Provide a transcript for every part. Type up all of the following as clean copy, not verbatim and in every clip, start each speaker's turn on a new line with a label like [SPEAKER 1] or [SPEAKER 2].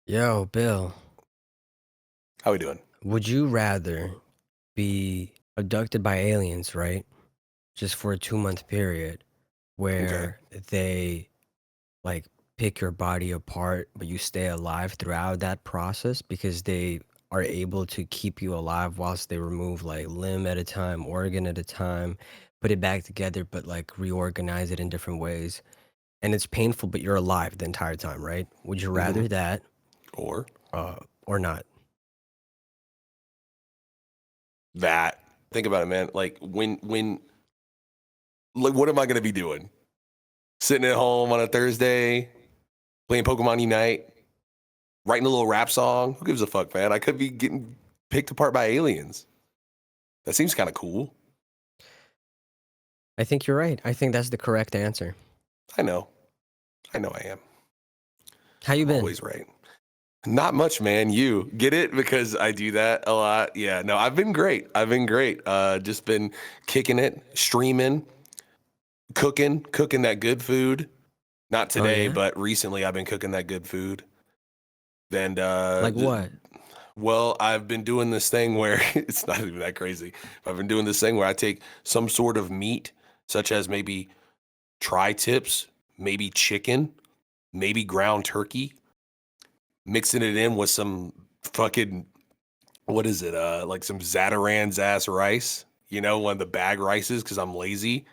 [SPEAKER 1] Yo, Bill,
[SPEAKER 2] How we doing?
[SPEAKER 1] would you rather be abducted by aliens, right? Just for a 2-month period
[SPEAKER 2] Okay.
[SPEAKER 1] where they like pick your body apart, but you stay alive throughout that process because they are able to keep you alive whilst they remove like limb at a time, organ at a time, put it back together, but like reorganize it in different ways. And it's painful, but you're alive the entire time, right? Would you
[SPEAKER 2] hmm
[SPEAKER 1] rather that
[SPEAKER 2] Or
[SPEAKER 1] uh, or not?
[SPEAKER 2] that. Think about it, man. Like, what am I gonna be doing? Sitting at home on a Thursday, playing Pokemon Unite, writing a little rap song. Who gives a fuck, man? I could be getting picked apart by aliens. That seems kind of cool.
[SPEAKER 1] I think you're right. I think that's the correct answer.
[SPEAKER 2] I know. I know I am.
[SPEAKER 1] How you
[SPEAKER 2] I'm
[SPEAKER 1] been?
[SPEAKER 2] always right. Not much, man. You get it because I do that a lot. Yeah. No, I've been great. Just been kicking it, streaming, cooking that good food. Not
[SPEAKER 1] Oh
[SPEAKER 2] today,
[SPEAKER 1] yeah?
[SPEAKER 2] but recently I've been cooking that good food. And
[SPEAKER 1] Like what?
[SPEAKER 2] well, I've been doing this thing where it's not even that crazy. I've been doing this thing where I take some sort of meat, such as maybe tri-tips, maybe chicken, maybe ground turkey, mixing it in with some fucking what is it? Like some Zataran's ass rice. You know, one of the bag rices because I'm lazy.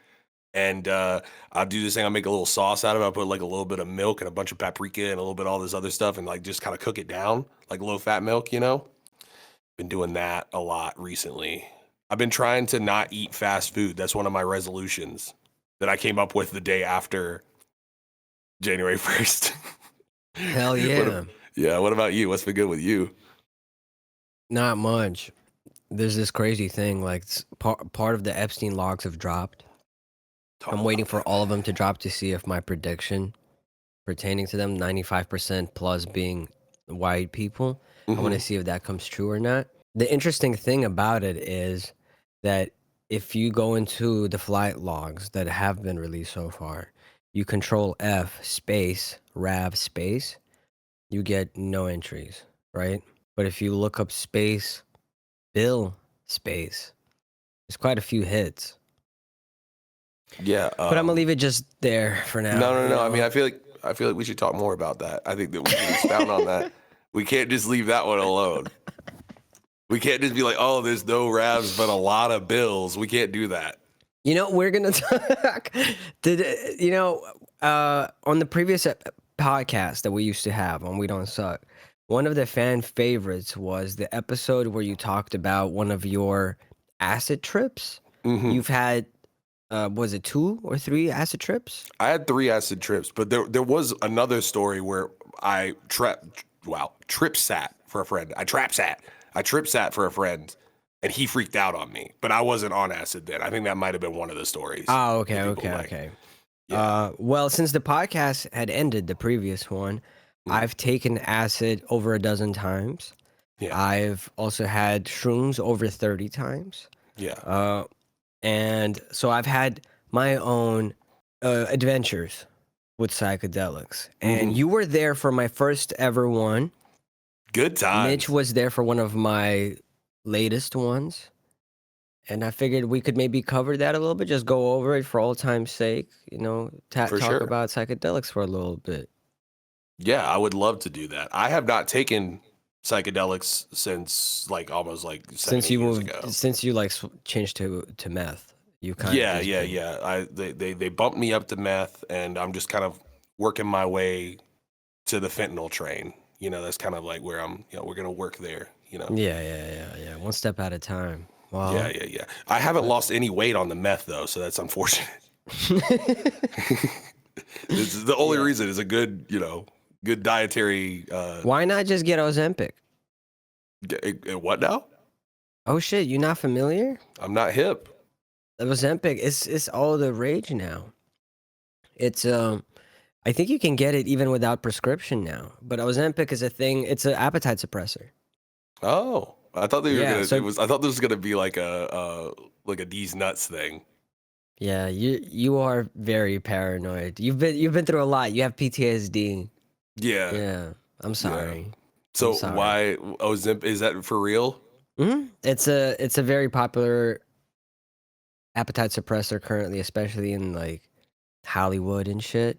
[SPEAKER 2] And I'll do this thing. I'll make a little sauce out of it. I'll put like a little bit of milk and a bunch of paprika and a little bit of all this other stuff and like just kind of cook it down like low fat milk, you know? Been doing that a lot recently. I've been trying to not eat fast food. That's one of my resolutions that I came up with the day after January 1st.
[SPEAKER 1] Hell
[SPEAKER 2] what,
[SPEAKER 1] yeah.
[SPEAKER 2] yeah. What about you? What's been good with you?
[SPEAKER 1] Not much. There's this crazy thing, like part of the Epstein logs have dropped.
[SPEAKER 2] Talk
[SPEAKER 1] I'm waiting
[SPEAKER 2] about
[SPEAKER 1] for
[SPEAKER 2] that,
[SPEAKER 1] all of
[SPEAKER 2] man.
[SPEAKER 1] them to drop to see if my prediction pertaining to them, 95% plus being white people, I want to
[SPEAKER 2] Mm-hmm.
[SPEAKER 1] see if that comes true or not. The interesting thing about it is that if you go into the flight logs that have been released so far, you control F space, Rav space, you get no entries, right? But if you look up space, Bill space, there's quite a few hits.
[SPEAKER 2] Yeah.
[SPEAKER 1] But I'm gonna leave it just there for now.
[SPEAKER 2] No. I mean, I feel like we should talk more about that. I think that we should expound on that. We can't just leave that one alone. We can't just be like, oh, there's no Ravs, but a lot of Bills. We can't do that.
[SPEAKER 1] We're gonna talk. On the previous podcast that we used to have on We Don't Suck, one of the fan favorites was the episode where you talked about one of your acid trips.
[SPEAKER 2] Mm-hmm.
[SPEAKER 1] You've had, was it 2 or 3 acid trips?
[SPEAKER 2] I had 3 acid trips, but there was another story where I trip sat for a friend. I trip sat for a friend, and he freaked out on me. But I wasn't on acid then. I think that might have been one of the stories.
[SPEAKER 1] Oh,
[SPEAKER 2] that
[SPEAKER 1] okay,
[SPEAKER 2] people
[SPEAKER 1] okay,
[SPEAKER 2] like.
[SPEAKER 1] okay.
[SPEAKER 2] Yeah.
[SPEAKER 1] Well, since the podcast had ended, the previous one,
[SPEAKER 2] Mm.
[SPEAKER 1] I've taken acid over a dozen times.
[SPEAKER 2] Yeah.
[SPEAKER 1] I've also had shrooms over 30 times.
[SPEAKER 2] Yeah.
[SPEAKER 1] And so I've had my own adventures with psychedelics. And
[SPEAKER 2] Mhm.
[SPEAKER 1] you were there for my first ever one.
[SPEAKER 2] Good times.
[SPEAKER 1] Mitch was there for one of my latest ones. And I figured we could maybe cover that a little bit, just go over it for old time's sake,
[SPEAKER 2] For
[SPEAKER 1] talk
[SPEAKER 2] sure.
[SPEAKER 1] about psychedelics for a little bit.
[SPEAKER 2] Yeah, I would love to do that. I have not taken psychedelics since like almost like 7
[SPEAKER 1] Since
[SPEAKER 2] 8
[SPEAKER 1] you
[SPEAKER 2] years
[SPEAKER 1] moved,
[SPEAKER 2] ago.
[SPEAKER 1] since you like changed to meth, you kind of
[SPEAKER 2] Yeah,
[SPEAKER 1] just
[SPEAKER 2] yeah,
[SPEAKER 1] been.
[SPEAKER 2] yeah. They bumped me up to meth, and I'm just kind of working my way to the fentanyl train. You know, that's kind of like where I'm. You know, we're gonna work there. You know.
[SPEAKER 1] Yeah. One step at a time.
[SPEAKER 2] Yeah,
[SPEAKER 1] Well,
[SPEAKER 2] yeah, yeah. I haven't lost any weight on the meth though, so that's unfortunate. This is the only
[SPEAKER 1] yeah.
[SPEAKER 2] reason is a good, good dietary.
[SPEAKER 1] Why not just get Ozempic?
[SPEAKER 2] What now?
[SPEAKER 1] Oh shit, you not familiar?
[SPEAKER 2] I'm not hip.
[SPEAKER 1] Ozempic, it's all the rage now. It's I think you can get it even without prescription now. But Ozempic is a thing. It's an appetite suppressor.
[SPEAKER 2] Oh, I thought they were
[SPEAKER 1] Yeah.
[SPEAKER 2] gonna.
[SPEAKER 1] So
[SPEAKER 2] I thought this was gonna be like a D's nuts thing.
[SPEAKER 1] yeah, you are very paranoid. You've been through a lot. You have PTSD.
[SPEAKER 2] Yeah,
[SPEAKER 1] Yeah. I'm
[SPEAKER 2] yeah.
[SPEAKER 1] sorry.
[SPEAKER 2] So
[SPEAKER 1] sorry.
[SPEAKER 2] why Ozempic? Is that for real?
[SPEAKER 1] It's a very popular appetite suppressor currently, especially in like Hollywood and shit.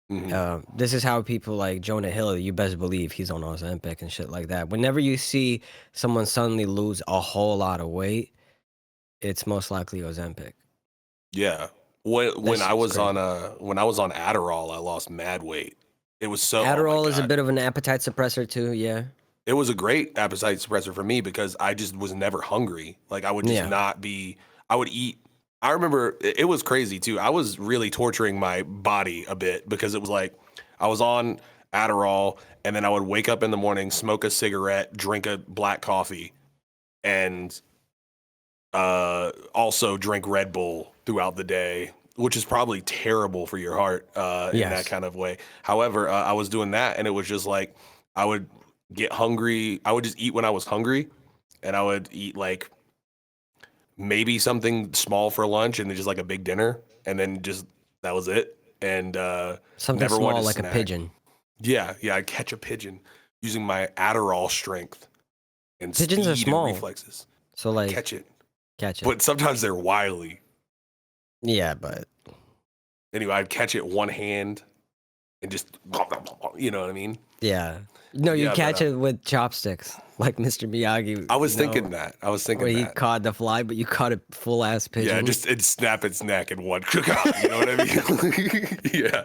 [SPEAKER 1] This is how people like Jonah Hill, you best believe he's on Ozempic and shit like that. Whenever you see someone suddenly lose a whole lot of weight, it's most likely Ozempic.
[SPEAKER 2] Yeah. When I
[SPEAKER 1] shit's
[SPEAKER 2] was
[SPEAKER 1] crazy.
[SPEAKER 2] when I was on Adderall, I lost mad weight. It was so
[SPEAKER 1] Adderall
[SPEAKER 2] oh my
[SPEAKER 1] is a
[SPEAKER 2] God.
[SPEAKER 1] bit of an appetite suppressor too, yeah.
[SPEAKER 2] It was a great appetite suppressor for me because I just was never hungry. Like I would just
[SPEAKER 1] Yeah.
[SPEAKER 2] not be. I would eat. I remember it was crazy too. I was really torturing my body a bit because it was like I was on Adderall and then I would wake up in the morning, smoke a cigarette, drink a black coffee, and also drink Red Bull throughout the day, which is probably terrible for your heart in that
[SPEAKER 1] Yes.
[SPEAKER 2] kind of way. However, I was doing that and it was just like I would get hungry. I would just eat when I was hungry and I would eat like maybe something small for lunch and then just like a big dinner. And then just that was it. And
[SPEAKER 1] Something
[SPEAKER 2] never wanted
[SPEAKER 1] small
[SPEAKER 2] to
[SPEAKER 1] like a
[SPEAKER 2] snack.
[SPEAKER 1] pigeon.
[SPEAKER 2] Yeah. I'd catch a pigeon using my Adderall strength and
[SPEAKER 1] Pigeons
[SPEAKER 2] speed
[SPEAKER 1] are small.
[SPEAKER 2] and reflexes.
[SPEAKER 1] So like
[SPEAKER 2] Catch it.
[SPEAKER 1] catch it.
[SPEAKER 2] But sometimes they're wily.
[SPEAKER 1] Yeah, but
[SPEAKER 2] Anyway, I'd catch it one hand and just, you know what I mean?
[SPEAKER 1] yeah. No, you
[SPEAKER 2] Yeah,
[SPEAKER 1] catch
[SPEAKER 2] but,
[SPEAKER 1] it with chopsticks, like Mr. Miyagi.
[SPEAKER 2] I was
[SPEAKER 1] you know,
[SPEAKER 2] thinking that. I was
[SPEAKER 1] where
[SPEAKER 2] thinking
[SPEAKER 1] he
[SPEAKER 2] that.
[SPEAKER 1] caught the fly, but you caught a full ass pigeon.
[SPEAKER 2] Yeah, just it'd snap its neck in one cookout. You know what I mean? Yeah.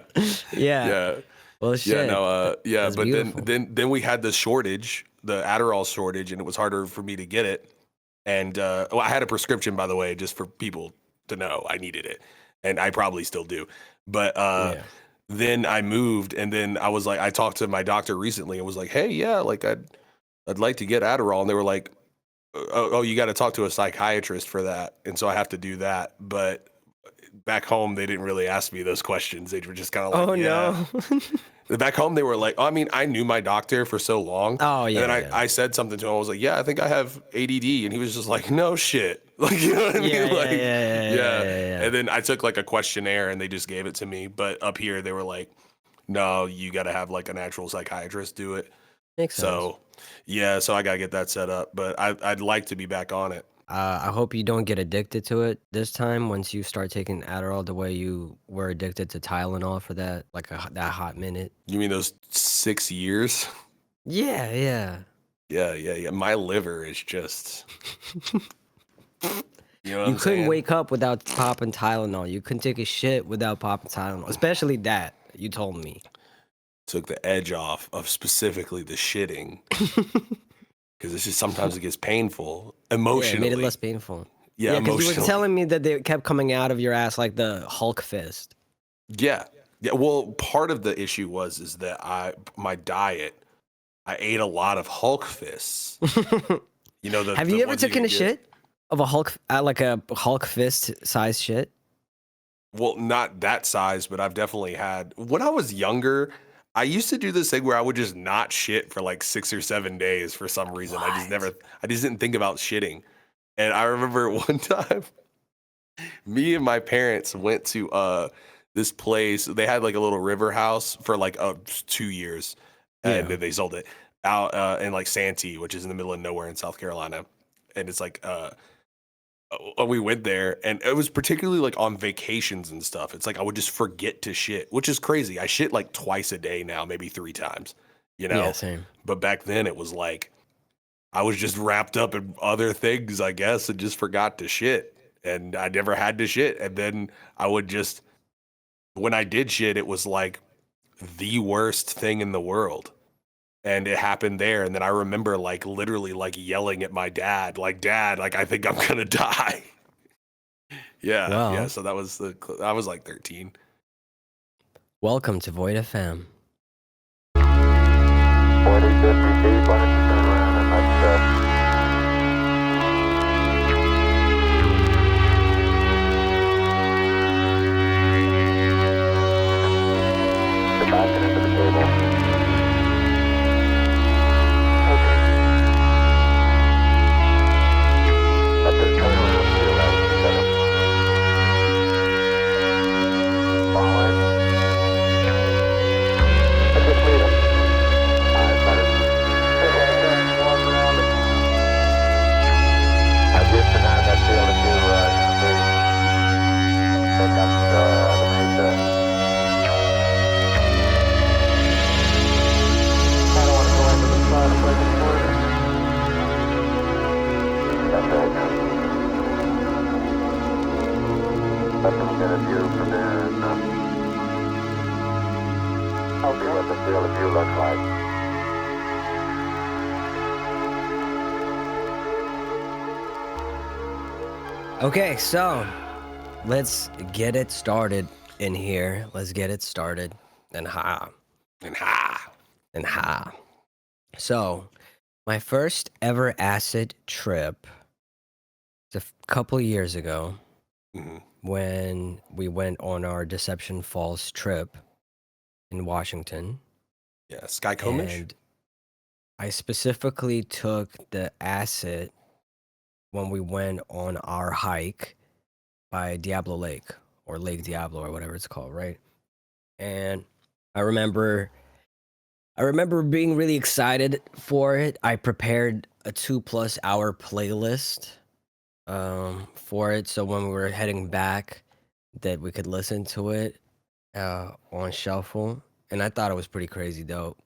[SPEAKER 1] yeah.
[SPEAKER 2] Yeah.
[SPEAKER 1] Well, shit.
[SPEAKER 2] Yeah, no, yeah,
[SPEAKER 1] That's
[SPEAKER 2] but
[SPEAKER 1] beautiful.
[SPEAKER 2] then we had the shortage, the Adderall shortage, and it was harder for me to get it. And well, I had a prescription, by the way, just for people to know I needed it, and I probably still do. But
[SPEAKER 1] Yeah.
[SPEAKER 2] then I moved, and then I was like, I talked to my doctor recently, and was like, hey, yeah, like I'd like to get Adderall, and they were like, oh, you got to talk to a psychiatrist for that, and so I have to do that. But back home, they didn't really ask me those questions. They were just kind of like,
[SPEAKER 1] Oh
[SPEAKER 2] yeah.
[SPEAKER 1] no.
[SPEAKER 2] Back home, they were like, I mean, I knew my doctor for so long.
[SPEAKER 1] Oh
[SPEAKER 2] And
[SPEAKER 1] yeah.
[SPEAKER 2] then I said something to him. I was like, yeah, I think I have ADD. And he was just like, no shit. Like, you know what I mean?
[SPEAKER 1] Yeah,
[SPEAKER 2] Like,
[SPEAKER 1] yeah.
[SPEAKER 2] And then I took like a questionnaire and they just gave it to me. But up here, they were like, no, you got to have like an actual psychiatrist do it.
[SPEAKER 1] Makes sense.
[SPEAKER 2] So, yeah, so I got to get that set up. But I'd like to be back on it.
[SPEAKER 1] I hope you don't get addicted to it this time once you start taking Adderall the way you were addicted to Tylenol for that, like that hot minute.
[SPEAKER 2] You mean those 6 years?
[SPEAKER 1] Yeah.
[SPEAKER 2] Yeah. My liver is just. You know what
[SPEAKER 1] You
[SPEAKER 2] I'm
[SPEAKER 1] couldn't
[SPEAKER 2] saying?
[SPEAKER 1] wake up without popping Tylenol. You couldn't take a shit without popping Tylenol, especially that. You told me.
[SPEAKER 2] Took the edge off of specifically the shitting because it's just sometimes it gets painful
[SPEAKER 1] Yeah,
[SPEAKER 2] emotionally.
[SPEAKER 1] it made it less painful.
[SPEAKER 2] Yeah,
[SPEAKER 1] because you were
[SPEAKER 2] emotionally.
[SPEAKER 1] telling me that they kept coming out of your ass like the Hulk fist.
[SPEAKER 2] Yeah. Well, part of the issue is that my diet, I ate a lot of Hulk fists. You know,
[SPEAKER 1] Have you ever taken a shit of a Hulk, like a Hulk fist size shit?
[SPEAKER 2] Well, not that size, but I've definitely had. When I was younger, I used to do this thing where I would just not shit for like 6 or 7 days for some reason.
[SPEAKER 1] What?
[SPEAKER 2] I just didn't think about shitting. And I remember one time, me and my parents went to this place. They had like a little river house for like 2 years, and then they sold it out in like Santee, which is in the middle of nowhere in South Carolina. And it's like we went there, and it was particularly like on vacations and stuff. It's like I would just forget to shit, which is crazy. I shit like twice a day now, maybe 3 times, you know?
[SPEAKER 1] Yeah, same.
[SPEAKER 2] But back then it was like I was just wrapped up in other things, I guess, and just forgot to shit. And I never had to shit. And then I would just, when I did shit, it was like the worst thing in the world. And it happened there. And then I remember like literally like yelling at my dad, like, Dad, like, I think I'm going to die. Yeah.
[SPEAKER 1] Well.
[SPEAKER 2] Yeah. So I was like 13.
[SPEAKER 1] Welcome to Void FM.
[SPEAKER 3] 4050 feet, why don't you turn around and let's get back into the table. Okay. That's it, turn around to your right, set up. Forward. Let's just lead him. 5 minutes. Rav and Bill, if you look like.
[SPEAKER 1] Okay, so let's get it started in here. Let's get it started. And ha.
[SPEAKER 2] And ha.
[SPEAKER 1] And ha. So, my first ever acid trip was a couple years ago
[SPEAKER 2] hmm
[SPEAKER 1] when we went on our Deception Falls trip in Washington.
[SPEAKER 2] Yeah, Sky Homage.
[SPEAKER 1] And I specifically took the acid when we went on our hike by Diablo Lake or Lake Diablo or whatever it's called, right? And I remember being really excited for it. I prepared a 2+ hour playlist for it, so when we were heading back that we could listen to it on shuffle. And I thought it was pretty crazy dope.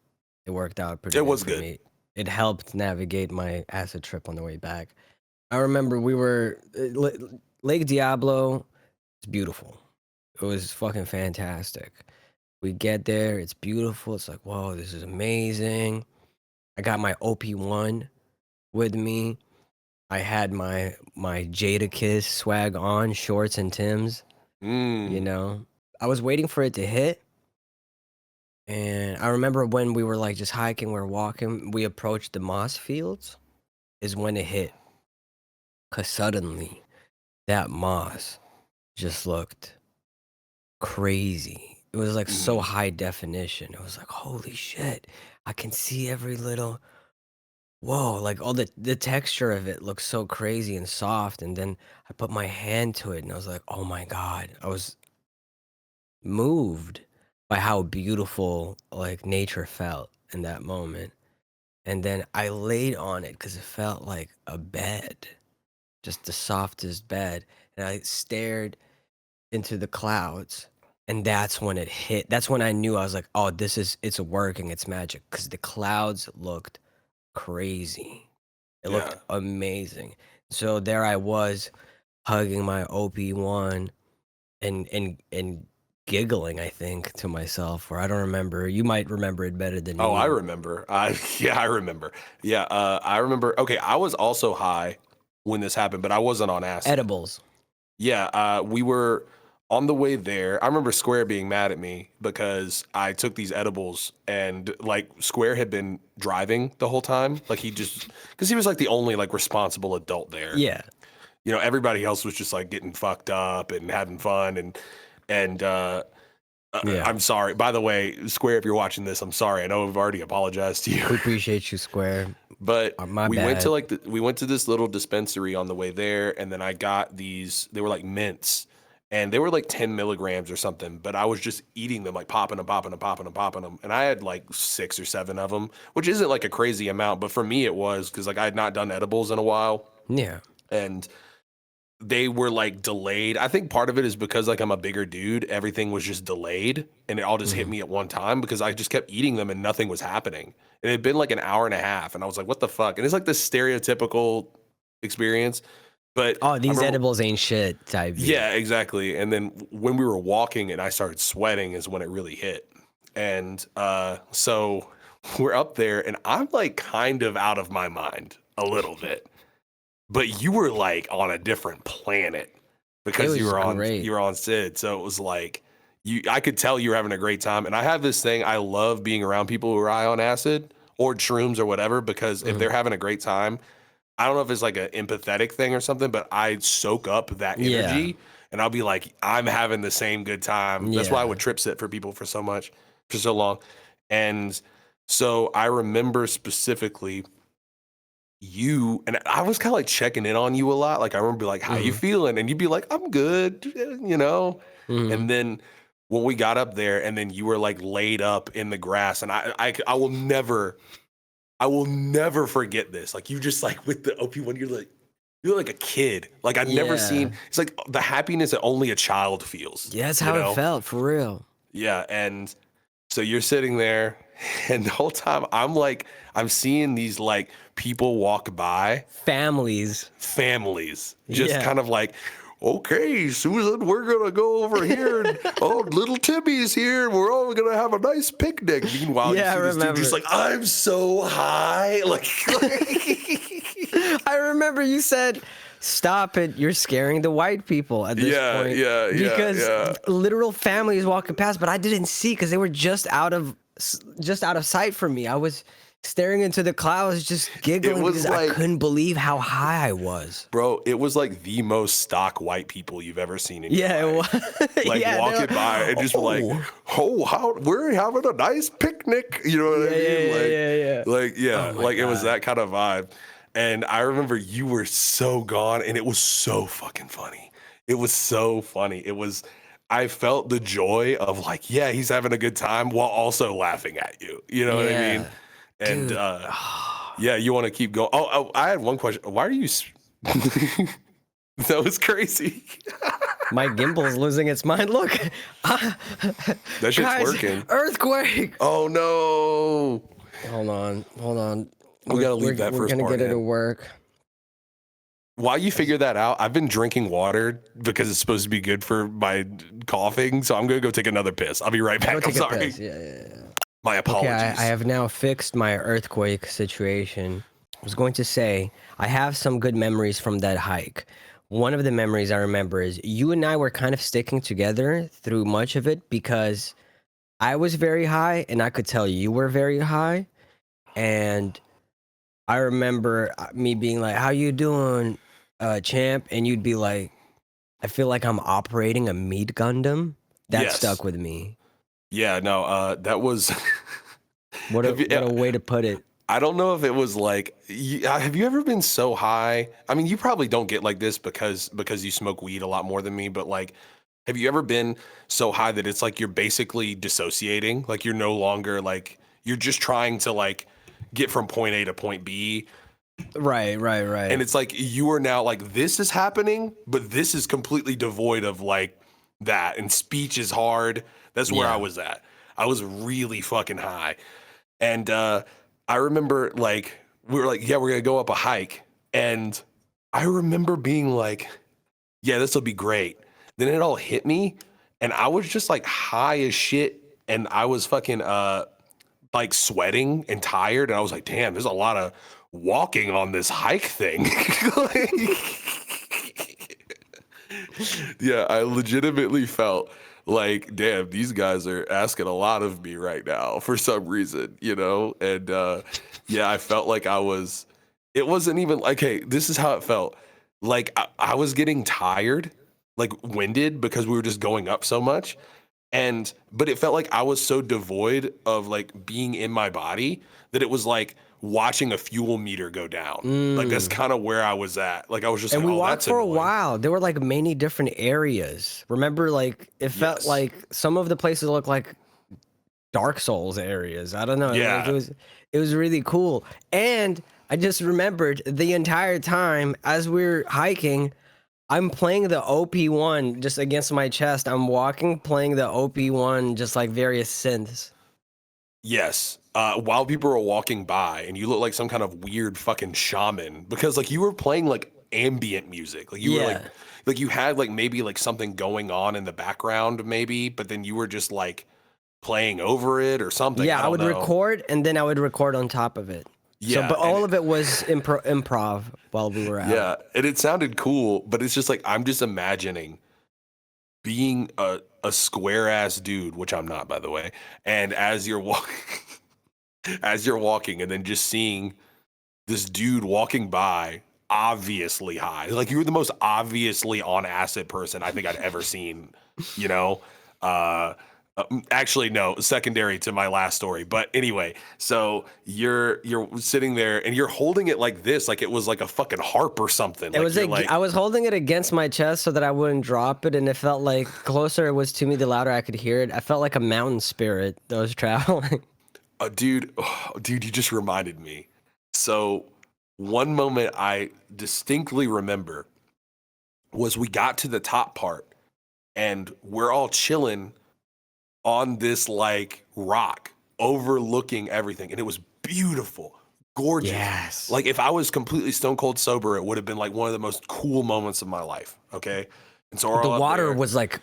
[SPEAKER 1] It worked out pretty
[SPEAKER 2] It
[SPEAKER 1] good
[SPEAKER 2] was
[SPEAKER 1] for
[SPEAKER 2] good.
[SPEAKER 1] me. It helped navigate my acid trip on the way back. I remember we were Lake Diablo. It's beautiful. It was fucking fantastic. We get there, it's beautiful. It's like, whoa, this is amazing. I got my OP1 with me. I had my Jada Kiss swag on, shorts and Tims. You know, I was waiting for it to hit. And I remember when we were like just hiking, we were walking, we approached the moss fields, is when it hit. Cause suddenly that moss just looked crazy. It was like so high definition. It was like, holy shit, I can see every little, whoa, like all the texture of it looks so crazy and soft. And then I put my hand to it and I was like, oh my God, I was moved by how beautiful like nature felt in that moment. And then I laid on it because it felt like a bed, just the softest bed. And I stared into the clouds, and that's when it hit. That's when I knew. I was like, oh, it's working, it's magic, because the clouds looked crazy. It looked
[SPEAKER 2] Yeah.
[SPEAKER 1] amazing. So there I was hugging my OP1 and giggling, I think, to myself, or I don't remember. You might remember it better than
[SPEAKER 2] Oh,
[SPEAKER 1] me.
[SPEAKER 2] I remember. Yeah, I remember. Yeah, I remember. Okay, I was also high when this happened, but I wasn't on acid.
[SPEAKER 1] Edibles.
[SPEAKER 2] Yeah, we were on the way there. I remember Scuare being mad at me because I took these edibles and like Scuare had been driving the whole time. Like because he was like the only like responsible adult there.
[SPEAKER 1] Yeah.
[SPEAKER 2] You know, everybody else was just like getting fucked up and having fun and
[SPEAKER 1] Yeah.
[SPEAKER 2] I'm sorry. By the way, Scuare, if you're watching this, I'm sorry. I know I've already apologized to you.
[SPEAKER 1] We appreciate you, Square.
[SPEAKER 2] But
[SPEAKER 1] My
[SPEAKER 2] we
[SPEAKER 1] bad.
[SPEAKER 2] went to we went to this little dispensary on the way there, and then I got these. They were like mints, and they were like 10 milligrams or something. But I was just eating them, like popping them, popping them, popping them, popping them, and I had like 6 or 7 of them, which isn't like a crazy amount, but for me it was because like I had not done edibles in a while,
[SPEAKER 1] Yeah.
[SPEAKER 2] and they were like delayed. I think part of it is because like I'm a bigger dude, everything was just delayed and it all just hit me at one time because I just kept eating them and nothing was happening. And it had been like an hour and a half and I was like, what the fuck? And it's like this stereotypical experience. But
[SPEAKER 1] Oh,
[SPEAKER 2] I
[SPEAKER 1] these
[SPEAKER 2] remember-
[SPEAKER 1] edibles ain't shit type.
[SPEAKER 2] Yeah, exactly. And then when we were walking and I started sweating is when it really hit. And so we're up there and I'm like kind of out of my mind a little bit. But you were like on a different planet because you were on Sid. So it was like I could tell you were having a great time. And I have this thing, I love being around people who are high on acid or shrooms or whatever, because if they're having a great time, I don't know if it's like an empathetic thing or something, but I soak up that energy and I'll be like, I'm having the same good time. That's why I would trip sit for people for so long. And so I remember specifically you, and I was kind of like checking in on you a lot. Like I remember like, how you feeling? And you'd be like, I'm good, you know? And then when we got up there and then you were like laid up in the grass and I will never forget this. Like you just like with the OP1, you're like a kid. Like I've never seen, it's like the happiness that only a child feels.
[SPEAKER 1] Yeah, that's how it felt, for real.
[SPEAKER 2] Yeah, and so you're sitting there and the whole time I'm seeing these like people walk by.
[SPEAKER 1] Families.
[SPEAKER 2] Just kind of like, okay, Susan, we're going to go over here. And, oh, little Timmy's here. We're all going to have a nice picnic. Meanwhile,
[SPEAKER 1] Yeah,
[SPEAKER 2] you see this dude just like, I'm so high. Like
[SPEAKER 1] I remember you said, stop it, you're scaring the white people at this point.
[SPEAKER 2] Yeah.
[SPEAKER 1] Because literal families walking past, but I didn't see because they were just out of sight from me. I was staring into the clouds, just giggling because I couldn't believe how high I was.
[SPEAKER 2] Bro, it was like the most stock white people you've ever seen in your life.
[SPEAKER 1] It was.
[SPEAKER 2] Like walking by and just like, we're having a nice picnic. You know what I mean? Like, it was that kind of vibe. And I remember you were so gone, and it was so fucking funny. It was so funny. I felt the joy of like, yeah, he's having a good time while also laughing at you. You know what I mean? And yeah, you want to keep going. Oh, I had one question. Why are you? That was crazy.
[SPEAKER 1] My gimbal's losing its mind. Look,
[SPEAKER 2] that shit's working.
[SPEAKER 1] Earthquake.
[SPEAKER 2] Oh no!
[SPEAKER 1] Hold on.
[SPEAKER 2] We gotta leave that first part.
[SPEAKER 1] We're gonna get it to work.
[SPEAKER 2] While you figure that out, I've been drinking water because it's supposed to be good for my coughing. So I'm gonna go take another piss. I'll be right back. I'm sorry.
[SPEAKER 1] Yeah.
[SPEAKER 2] My apologies.
[SPEAKER 1] Okay, I have now fixed my earthquake situation. I was going to say, I have some good memories from that hike. One of the memories I remember is you and I were kind of sticking together through much of it because I was very high and I could tell you were very high. And I remember me being like, how you doing, champ? And you'd be like, I feel like I'm operating a meat Gundam. That stuck with me.
[SPEAKER 2] Yeah, no, that was...
[SPEAKER 1] what a way to put it.
[SPEAKER 2] I don't know if it was like... have you ever been so high? I mean, you probably don't get like this because you smoke weed a lot more than me, but like, have you ever been so high that it's like you're basically dissociating? Like you're no longer like... You're just trying to like get from point A to point B.
[SPEAKER 1] Right.
[SPEAKER 2] And it's like you are now like, this is happening, but this is completely devoid of like that. And speech is hard. That's where I was at. I was really fucking high. And I remember like, we were like, yeah, we're going to go up a hike. And I remember being like, yeah, this will be great. Then it all hit me. And I was just like high as shit. And I was fucking like sweating and tired. And I was like, damn, there's a lot of walking on this hike thing. Yeah, I legitimately felt like, damn, these guys are asking a lot of me right now for some reason, you know? And yeah, I felt like it wasn't even like, hey, this is how it felt. Like I was getting tired, like winded because we were just going up so much. But it felt like I was so devoid of like being in my body that it was like watching a fuel meter go down. Like that's kind of where I was at. Like I was just
[SPEAKER 1] and
[SPEAKER 2] like,
[SPEAKER 1] we walked
[SPEAKER 2] that's
[SPEAKER 1] for
[SPEAKER 2] annoying.
[SPEAKER 1] a while. There were like many different areas. Remember, like it felt like some of the places looked like Dark Souls areas. I don't know.
[SPEAKER 2] Yeah.
[SPEAKER 1] Like it was really cool. And I just remembered the entire time as we're hiking, I'm playing the OP1 just against my chest. I'm walking, playing the OP1, just like various synths.
[SPEAKER 2] Yes. While people were walking by, and you look like some kind of weird fucking shaman because like you were playing like ambient music. Like you were like you had like maybe like something going on in the background maybe, but then you were just like playing over it or something.
[SPEAKER 1] Yeah, I would record and then I would record on top of it.
[SPEAKER 2] Yeah,
[SPEAKER 1] so, but all of it was improv while we were out.
[SPEAKER 2] Yeah, and it sounded cool, but it's just like I'm just imagining being a square ass dude, which I'm not, by the way. And as you're walking, and then just seeing this dude walking by, obviously high, like you were the most obviously on acid person I think I'd ever seen. You know. Actually, no, secondary to my last story. But anyway, so you're sitting there and you're holding it like this, like it was like a fucking harp or something.
[SPEAKER 1] It was like I was holding it against my chest so that I wouldn't drop it, and it felt like closer it was to me, the louder I could hear it. I felt like a mountain spirit that was traveling.
[SPEAKER 2] Dude, you just reminded me. So one moment I distinctly remember was we got to the top part and we're all chilling on this like rock overlooking everything, and it was beautiful, gorgeous.
[SPEAKER 1] Yes.
[SPEAKER 2] Like if I was completely stone cold sober, it would have been like one of the most cool moments of my life. Okay. And so we're
[SPEAKER 1] The
[SPEAKER 2] all up
[SPEAKER 1] water
[SPEAKER 2] there.
[SPEAKER 1] was like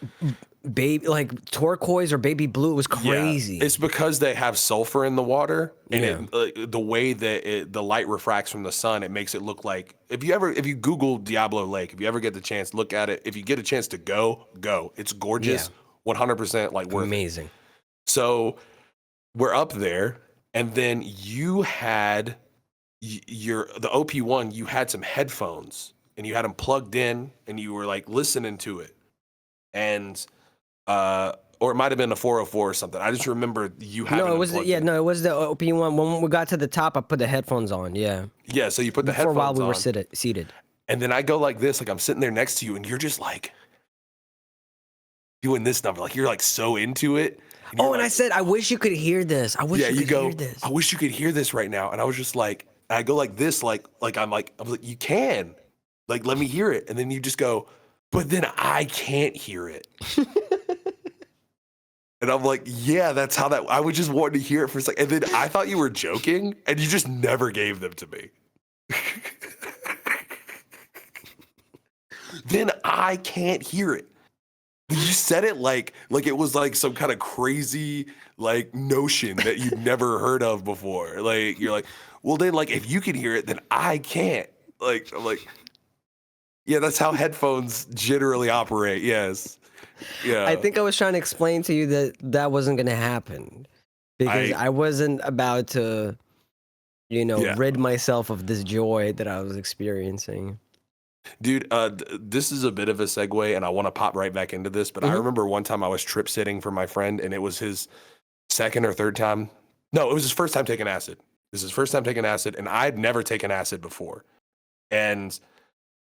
[SPEAKER 1] baby, like turquoise or baby blue. It was crazy.
[SPEAKER 2] Yeah, it's because they have sulfur in the water, and
[SPEAKER 1] Yeah.
[SPEAKER 2] the way that the light refracts from the sun, it makes it look like if you Google Diablo Lake, if you ever get the chance, look at it. If you get a chance to go. It's gorgeous, 100% like worth it.
[SPEAKER 1] Amazing.
[SPEAKER 2] So we're up there, and then you had the OP1. You had some headphones, and you had them plugged in, and you were like listening to it, and or it might have been a 404 or something. I just remember you having
[SPEAKER 1] No, it was
[SPEAKER 2] them plugged in.
[SPEAKER 1] it was the OP1. When we got to the top, I put the headphones on. Yeah.
[SPEAKER 2] Yeah, so you put the
[SPEAKER 1] For a
[SPEAKER 2] headphones
[SPEAKER 1] while we were
[SPEAKER 2] on,
[SPEAKER 1] seated.
[SPEAKER 2] and then I go like this, like I'm sitting there next to you, and you're just like doing this number, like you're like so into it. And
[SPEAKER 1] Oh, and I said, I wish you could hear this. I wish you could hear this.
[SPEAKER 2] I wish you could hear this right now. And I was just like, I go like this, I was like, you can, like, let me hear it. And then you just go, but then I can't hear it. And I'm like, yeah, that's how that, I would just want to hear it for a second. And then I thought you were joking, and you just never gave them to me. Then I can't hear it. You said it like it was like some kind of crazy like notion that you'd never heard of before. Like you're like, well then like if you can hear it, then I can't. Like I'm like, yeah, that's how headphones generally operate. Yes. Yeah.
[SPEAKER 1] I think I was trying to explain to you that that wasn't going to happen because I wasn't about to, rid myself of this joy that I was experiencing.
[SPEAKER 2] Dude, this is a bit of a segue, and I want to pop right back into this, but I remember one time I was trip sitting for my friend, and it was his second or third time. No, it was his first time taking acid. This is his first time taking acid, and I'd never taken acid before. And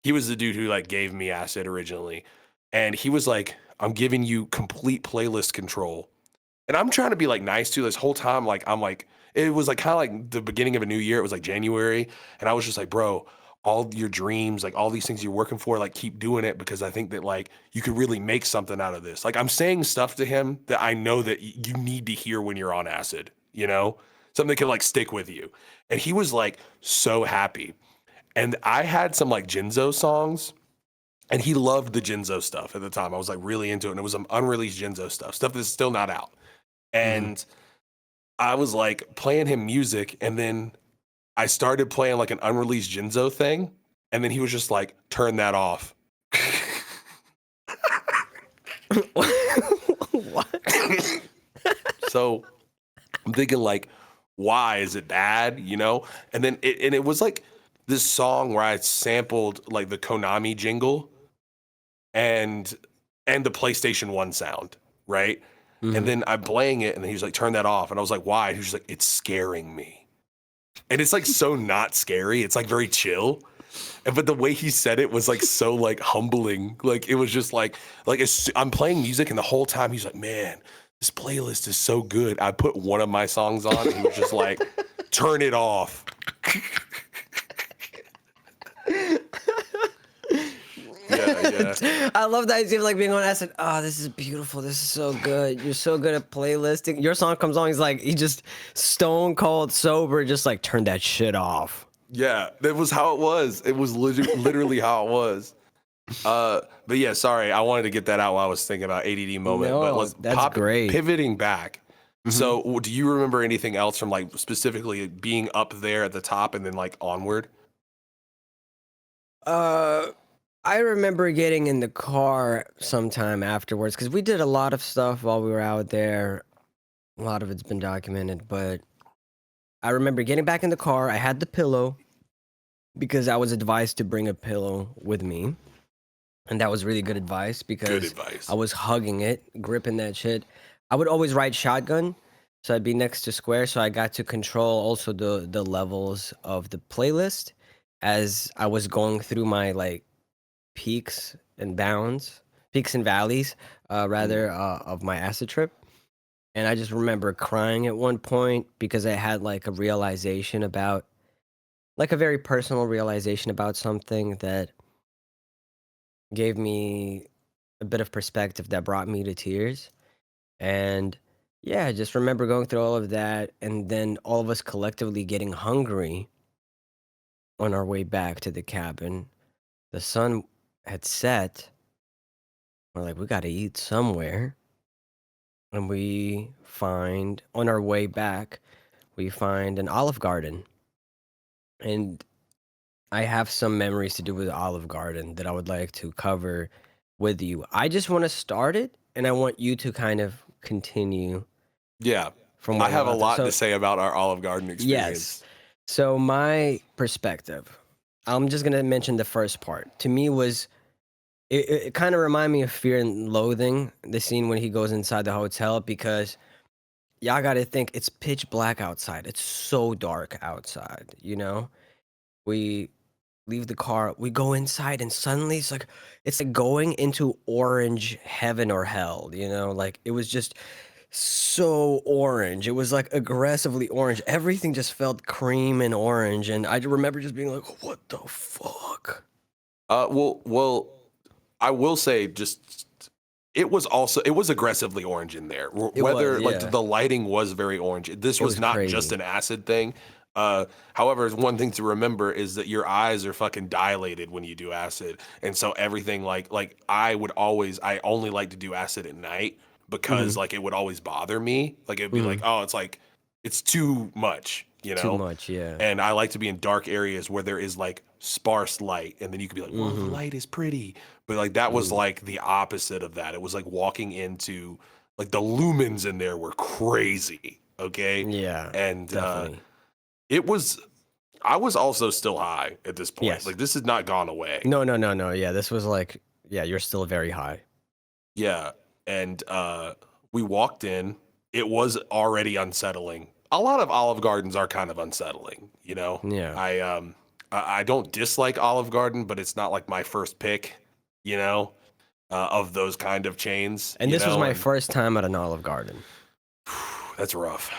[SPEAKER 2] he was the dude who like gave me acid originally. And he was like, I'm giving you complete playlist control. And I'm trying to be like nice to this whole time. Like, I'm like, it was like kind of like the beginning of a new year. It was like January. And I was just like, bro, all your dreams, like all these things you're working for, like keep doing it because I think that like you could really make something out of this. Like I'm saying stuff to him that I know that you need to hear when you're on acid, something that can like stick with you. And he was like so happy. And I had some like Jinzo songs, and he loved the Jinzo stuff at the time. I was like really into it. And it was some unreleased Jinzo stuff that's still not out. And I was like playing him music, and then I started playing like an unreleased Jinzo thing, and then he was just like, turn that off.
[SPEAKER 1] What?
[SPEAKER 2] So I'm thinking like, why? Is it bad? And then it was like this song where I sampled like the Konami jingle and the PlayStation 1 sound, right? And then I'm playing it, and then he's like, turn that off. And I was like, why? And he was like, it's scaring me. And it's like so not scary. It's like very chill. But the way he said it was like so like humbling. Like it was just like I'm playing music, and the whole time he's like, man, this playlist is so good. I put one of my songs on, and he was just like, turn it off. Yeah.
[SPEAKER 1] I love the idea of like being on acid. Oh, this is beautiful. This is so good. You're so good at playlisting. Your song comes on. He just stone cold sober, just like turn that shit off.
[SPEAKER 2] Yeah, that was how it was. It was literally how it was. But yeah, sorry. I wanted to get that out while I was thinking about ADD moment.
[SPEAKER 1] No,
[SPEAKER 2] but
[SPEAKER 1] that's great.
[SPEAKER 2] Pivoting back. So do you remember anything else from like specifically being up there at the top and then like onward?
[SPEAKER 1] I remember getting in the car sometime afterwards because we did a lot of stuff while we were out there. A lot of it's been documented, but I remember getting back in the car. I had the pillow because I was advised to bring a pillow with me. And that was really good advice because I was hugging it, gripping that shit. I would always ride shotgun, so I'd be next to Scuare, so I got to control also the levels of the playlist as I was going through my like peaks and valleys, of my acid trip. And I just remember crying at one point because I had like a realization about, like a very personal realization about something that gave me a bit of perspective that brought me to tears. And yeah, I just remember going through all of that and then all of us collectively getting hungry on our way back to the cabin. The sun had set We're like, we got to eat somewhere. And we find, on our way back, we find an Olive Garden. And I have some memories to do with Olive Garden that I would like to cover with you. I just want to start it, and I want you to kind of continue
[SPEAKER 2] Yeah.
[SPEAKER 1] from
[SPEAKER 2] I
[SPEAKER 1] where we
[SPEAKER 2] have a
[SPEAKER 1] left off.
[SPEAKER 2] lot to
[SPEAKER 1] So,
[SPEAKER 2] say about our Olive Garden
[SPEAKER 1] yes.
[SPEAKER 2] experience.
[SPEAKER 1] So my perspective, I'm just going to mention the first part. To me was, it kind of reminded me of Fear and Loathing, the scene when he goes inside the hotel, because y'all got to think it's pitch black outside. It's so dark outside, you know? We leave the car, we go inside, and suddenly it's like going into orange heaven or hell, you know? Like, it was just so orange. It was like aggressively orange. Everything just felt cream and orange, and I remember just being like, what the fuck?
[SPEAKER 2] Well, I will say just it was aggressively orange in there.
[SPEAKER 1] It
[SPEAKER 2] Whether
[SPEAKER 1] was,
[SPEAKER 2] like
[SPEAKER 1] yeah.
[SPEAKER 2] the lighting was very orange. This
[SPEAKER 1] It
[SPEAKER 2] was
[SPEAKER 1] was
[SPEAKER 2] not
[SPEAKER 1] crazy.
[SPEAKER 2] just an acid thing. However, one thing to remember is that your eyes are fucking dilated when you do acid, and so everything like I only like to do acid at night because like it would always bother me. Like it'd be like, oh, it's too much, you
[SPEAKER 1] Too
[SPEAKER 2] know.
[SPEAKER 1] much, yeah.
[SPEAKER 2] And I like to be in dark areas where there is like sparse light, and then you could be like, well, the light is pretty, but like that was like the opposite of that. It was like walking into like the lumens in there were crazy. Okay,
[SPEAKER 1] Yeah,
[SPEAKER 2] and
[SPEAKER 1] definitely.
[SPEAKER 2] I was also still high at this point.
[SPEAKER 1] Yes.
[SPEAKER 2] Like this has not gone away.
[SPEAKER 1] No. Yeah, this was like, yeah, you're still very high.
[SPEAKER 2] Yeah, and we walked in. It was already unsettling. A lot of Olive Gardens are kind of unsettling, you know.
[SPEAKER 1] Yeah.
[SPEAKER 2] I don't dislike Olive Garden, but it's not like my first pick, you know, of those kind of chains.
[SPEAKER 1] And
[SPEAKER 2] you
[SPEAKER 1] this was
[SPEAKER 2] know,
[SPEAKER 1] my
[SPEAKER 2] and
[SPEAKER 1] first time at an Olive Garden.
[SPEAKER 2] That's rough.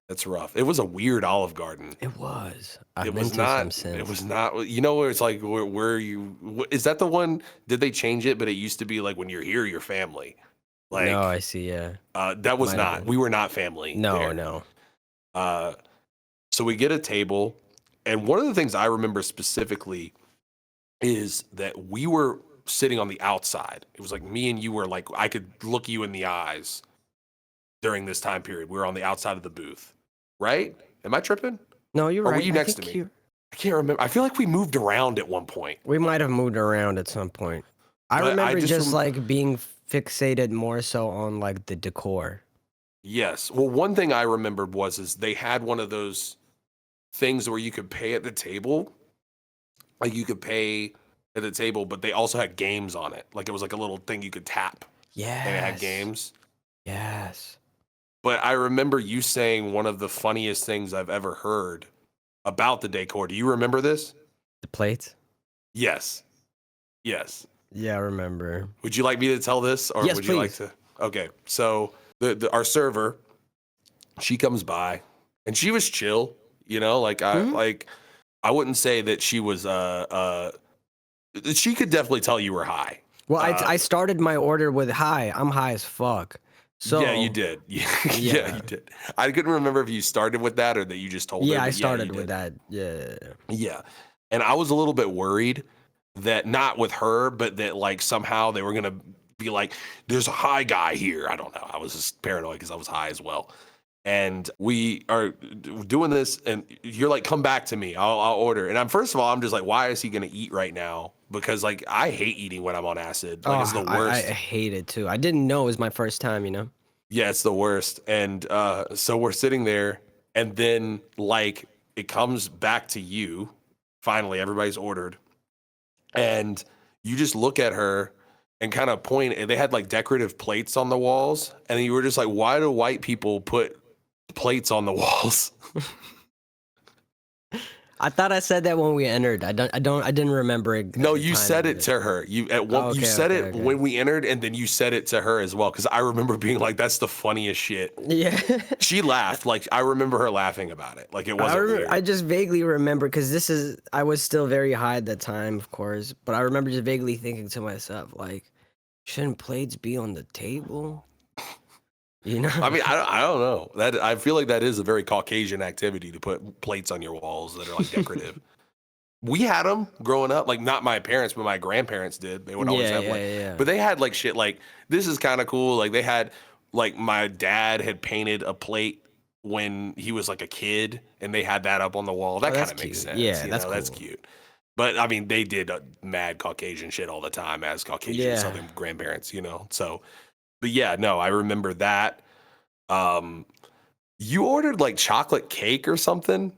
[SPEAKER 2] That's rough. It was a weird Olive Garden.
[SPEAKER 1] It was. I've
[SPEAKER 2] It
[SPEAKER 1] been
[SPEAKER 2] was
[SPEAKER 1] to
[SPEAKER 2] not.
[SPEAKER 1] some since.
[SPEAKER 2] It was not. You know where it's like where you is that the one? Did they change it? But it used to be like when you're here, you're family.
[SPEAKER 1] No, I
[SPEAKER 2] Like
[SPEAKER 1] see, yeah.
[SPEAKER 2] that was
[SPEAKER 1] Might have
[SPEAKER 2] not.
[SPEAKER 1] been.
[SPEAKER 2] We were not family.
[SPEAKER 1] No,
[SPEAKER 2] there.
[SPEAKER 1] no.
[SPEAKER 2] So we get a table, and one of the things I remember specifically is that we were sitting on the outside. It was like me and you were like I could look you in the eyes during this time period. We were on the outside of the booth, right? Am I tripping?
[SPEAKER 1] No, you're
[SPEAKER 2] Or
[SPEAKER 1] right.
[SPEAKER 2] were you
[SPEAKER 1] I
[SPEAKER 2] next
[SPEAKER 1] think
[SPEAKER 2] to me? I can't remember. I feel like we moved around at one point.
[SPEAKER 1] we might have moved around at some point. I
[SPEAKER 2] But I
[SPEAKER 1] remember
[SPEAKER 2] just
[SPEAKER 1] just like being fixated more so on like the decor.
[SPEAKER 2] Yes. Well, one thing I remembered is they had one of those things where you could pay at the table. Like you could pay at the table, but they also had games on it. Like it was like a little thing you could tap
[SPEAKER 1] Yes.
[SPEAKER 2] and it had games.
[SPEAKER 1] Yes.
[SPEAKER 2] But I remember you saying one of the funniest things I've ever heard about the decor. Do you remember this?
[SPEAKER 1] The plates?
[SPEAKER 2] Yes. Yes.
[SPEAKER 1] Yeah, I remember.
[SPEAKER 2] Would you like me to tell this, or
[SPEAKER 1] Yes,
[SPEAKER 2] would you like
[SPEAKER 1] please.
[SPEAKER 2] to? Okay. So our server, she comes by, and she was chill. You know, like I wouldn't say that she was she could definitely tell you were high.
[SPEAKER 1] Well, I started my order with hi. I'm high as fuck. So
[SPEAKER 2] yeah, you did. Yeah,
[SPEAKER 1] Yeah.
[SPEAKER 2] you did. I couldn't remember if you started with that or that you just told her.
[SPEAKER 1] Yeah,
[SPEAKER 2] but
[SPEAKER 1] I
[SPEAKER 2] you
[SPEAKER 1] started with
[SPEAKER 2] did.
[SPEAKER 1] that. Yeah.
[SPEAKER 2] Yeah. And I was a little bit worried that not with her, but that like somehow they were going to be like, there's a high guy here. I don't know. I was just paranoid because I was high as well. And we are doing this, and you're like, come back to me. I'll order. And first of all, I'm just like, why is he going to eat right now? Because like I hate eating when I'm on acid. Like it's the worst.
[SPEAKER 1] I hate it too. I didn't know it was my first time, you know?
[SPEAKER 2] Yeah, it's the worst. And so we're sitting there, and then like it comes back to you. Finally, everybody's ordered. And you just look at her and kind of point. And they had like decorative plates on the walls. And you were just like, why do white people put plates on the walls?
[SPEAKER 1] I thought I said that when we entered. I didn't remember it.
[SPEAKER 2] No, you said it to her. You said it when we entered, and then you said it to her as well. Because I remember being like, "That's the funniest shit."
[SPEAKER 1] Yeah.
[SPEAKER 2] She laughed. Like I remember her laughing about it. Like it wasn't weird.
[SPEAKER 1] I just vaguely remember because I was still very high at that time, of course. But I remember just vaguely thinking to myself, like, shouldn't plates be on the table? You know?
[SPEAKER 2] I mean, I don't know. That I feel like that is a very Caucasian activity to put plates on your walls that are like decorative. We had them growing up, like not my parents, but my grandparents did. They would always
[SPEAKER 1] Yeah,
[SPEAKER 2] have
[SPEAKER 1] yeah,
[SPEAKER 2] like,
[SPEAKER 1] yeah.
[SPEAKER 2] but they had like shit like this is kind of cool. Like they had like my dad had painted a plate when he was like a kid, and they had that up on the wall.
[SPEAKER 1] Oh,
[SPEAKER 2] That kind
[SPEAKER 1] that's
[SPEAKER 2] of makes
[SPEAKER 1] cute.
[SPEAKER 2] sense,
[SPEAKER 1] Yeah,
[SPEAKER 2] you
[SPEAKER 1] that's
[SPEAKER 2] know. That's
[SPEAKER 1] cool.
[SPEAKER 2] cute. But I mean, they did mad Caucasian shit all the time as Caucasian
[SPEAKER 1] Yeah.
[SPEAKER 2] Southern grandparents, you know. So, but yeah, no, I remember that. Um, you ordered like chocolate cake or something.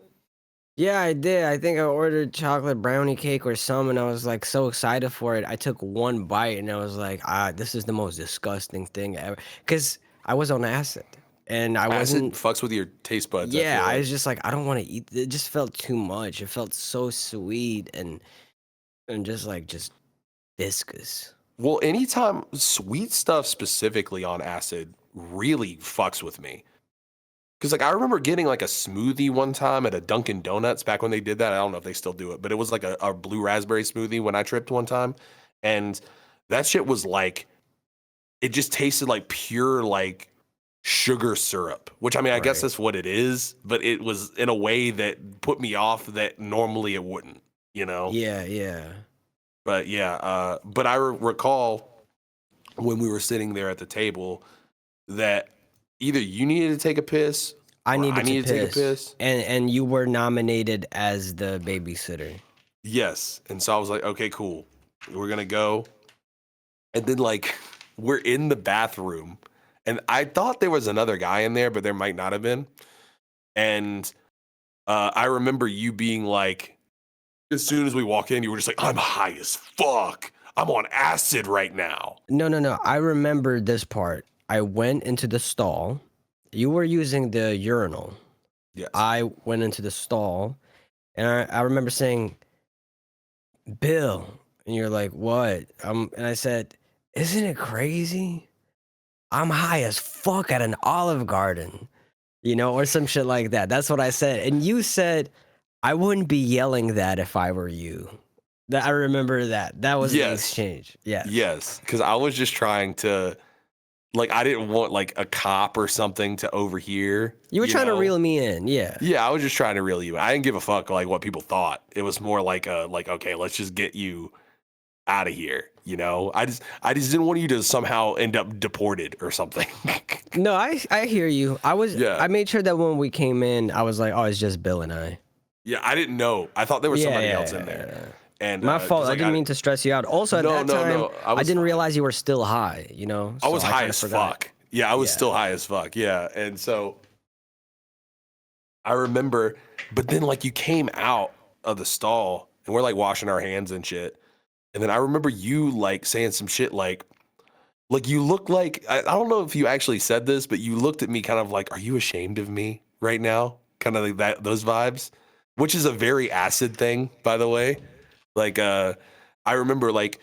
[SPEAKER 1] Yeah, I did. I think I ordered chocolate brownie cake or some, and I was like so excited for it. I took one bite and I was like, this is the most disgusting thing ever. Because I was on acid and I
[SPEAKER 2] Acid
[SPEAKER 1] wasn't,
[SPEAKER 2] fucks with your taste buds. I
[SPEAKER 1] yeah,
[SPEAKER 2] feel
[SPEAKER 1] I
[SPEAKER 2] like.
[SPEAKER 1] was just like, I don't want to eat. It just felt too much. It felt so sweet and just viscous.
[SPEAKER 2] Well, anytime sweet stuff specifically on acid really fucks with me. Cause like I remember getting like a smoothie one time at a Dunkin' Donuts back when they did that. I don't know if they still do it, but it was like a blue raspberry smoothie when I tripped one time. And that shit was like, it just tasted like pure like sugar syrup, which I mean, I guess
[SPEAKER 1] Right.
[SPEAKER 2] that's what it is, but it was in a way that put me off that normally it wouldn't, you know?
[SPEAKER 1] Yeah, yeah.
[SPEAKER 2] But yeah, but I recall when we were sitting there at the table that either you needed to take a piss
[SPEAKER 1] I
[SPEAKER 2] or I
[SPEAKER 1] needed to
[SPEAKER 2] needed to take a
[SPEAKER 1] piss.
[SPEAKER 2] piss.
[SPEAKER 1] And you were nominated as the babysitter.
[SPEAKER 2] Yes. And so I was like, okay, cool. We're going to go. And then, like, we're in the bathroom. And I thought there was another guy in there, but there might not have been. And I remember you being like, as soon as we walk in, you were just like, I'm high as fuck. I'm on acid right now.
[SPEAKER 1] No. I remember this part. I went into the stall. You were using the urinal.
[SPEAKER 2] Yes.
[SPEAKER 1] I went into the stall, and I remember saying, Bill, and you're like, what? And I said, isn't it crazy? I'm high as fuck at an Olive Garden, or some shit like that. That's what I said. And you said, I wouldn't be yelling that if I were you. I remember that. That was the exchange. Yes.
[SPEAKER 2] Yes. Because I was just trying to, like, I didn't want like a cop or something to overhear.
[SPEAKER 1] You were trying to
[SPEAKER 2] know?
[SPEAKER 1] reel me in. Yeah.
[SPEAKER 2] Yeah, I was just trying to reel you in. I didn't give a fuck like what people thought. It was more like okay, let's just get you out of here. You know, I just didn't want you to somehow end up deported or something.
[SPEAKER 1] No, I hear you.
[SPEAKER 2] Yeah.
[SPEAKER 1] I made sure that when we came in, I was like, oh, it's just Bill and I.
[SPEAKER 2] Yeah, I didn't know. I thought there was somebody else in
[SPEAKER 1] Yeah.
[SPEAKER 2] there. And
[SPEAKER 1] My fault.
[SPEAKER 2] 'cause,
[SPEAKER 1] I
[SPEAKER 2] like,
[SPEAKER 1] didn't mean to stress you out. Also, at
[SPEAKER 2] No,
[SPEAKER 1] that
[SPEAKER 2] no,
[SPEAKER 1] time,
[SPEAKER 2] no, I
[SPEAKER 1] I
[SPEAKER 2] was
[SPEAKER 1] didn't
[SPEAKER 2] fine.
[SPEAKER 1] realize you were still high.
[SPEAKER 2] I was
[SPEAKER 1] So
[SPEAKER 2] high
[SPEAKER 1] kinda
[SPEAKER 2] as
[SPEAKER 1] forgot.
[SPEAKER 2] fuck. Yeah, I was
[SPEAKER 1] Yeah.
[SPEAKER 2] still high as fuck. Yeah, and so I remember, but then like you came out of the stall and we're like washing our hands and shit. And then I remember you like saying some shit like you look like I don't know if you actually said this, but you looked at me kind of like, are you ashamed of me right now? Kind of like those vibes, which is a very acid thing, by the way. Like I remember like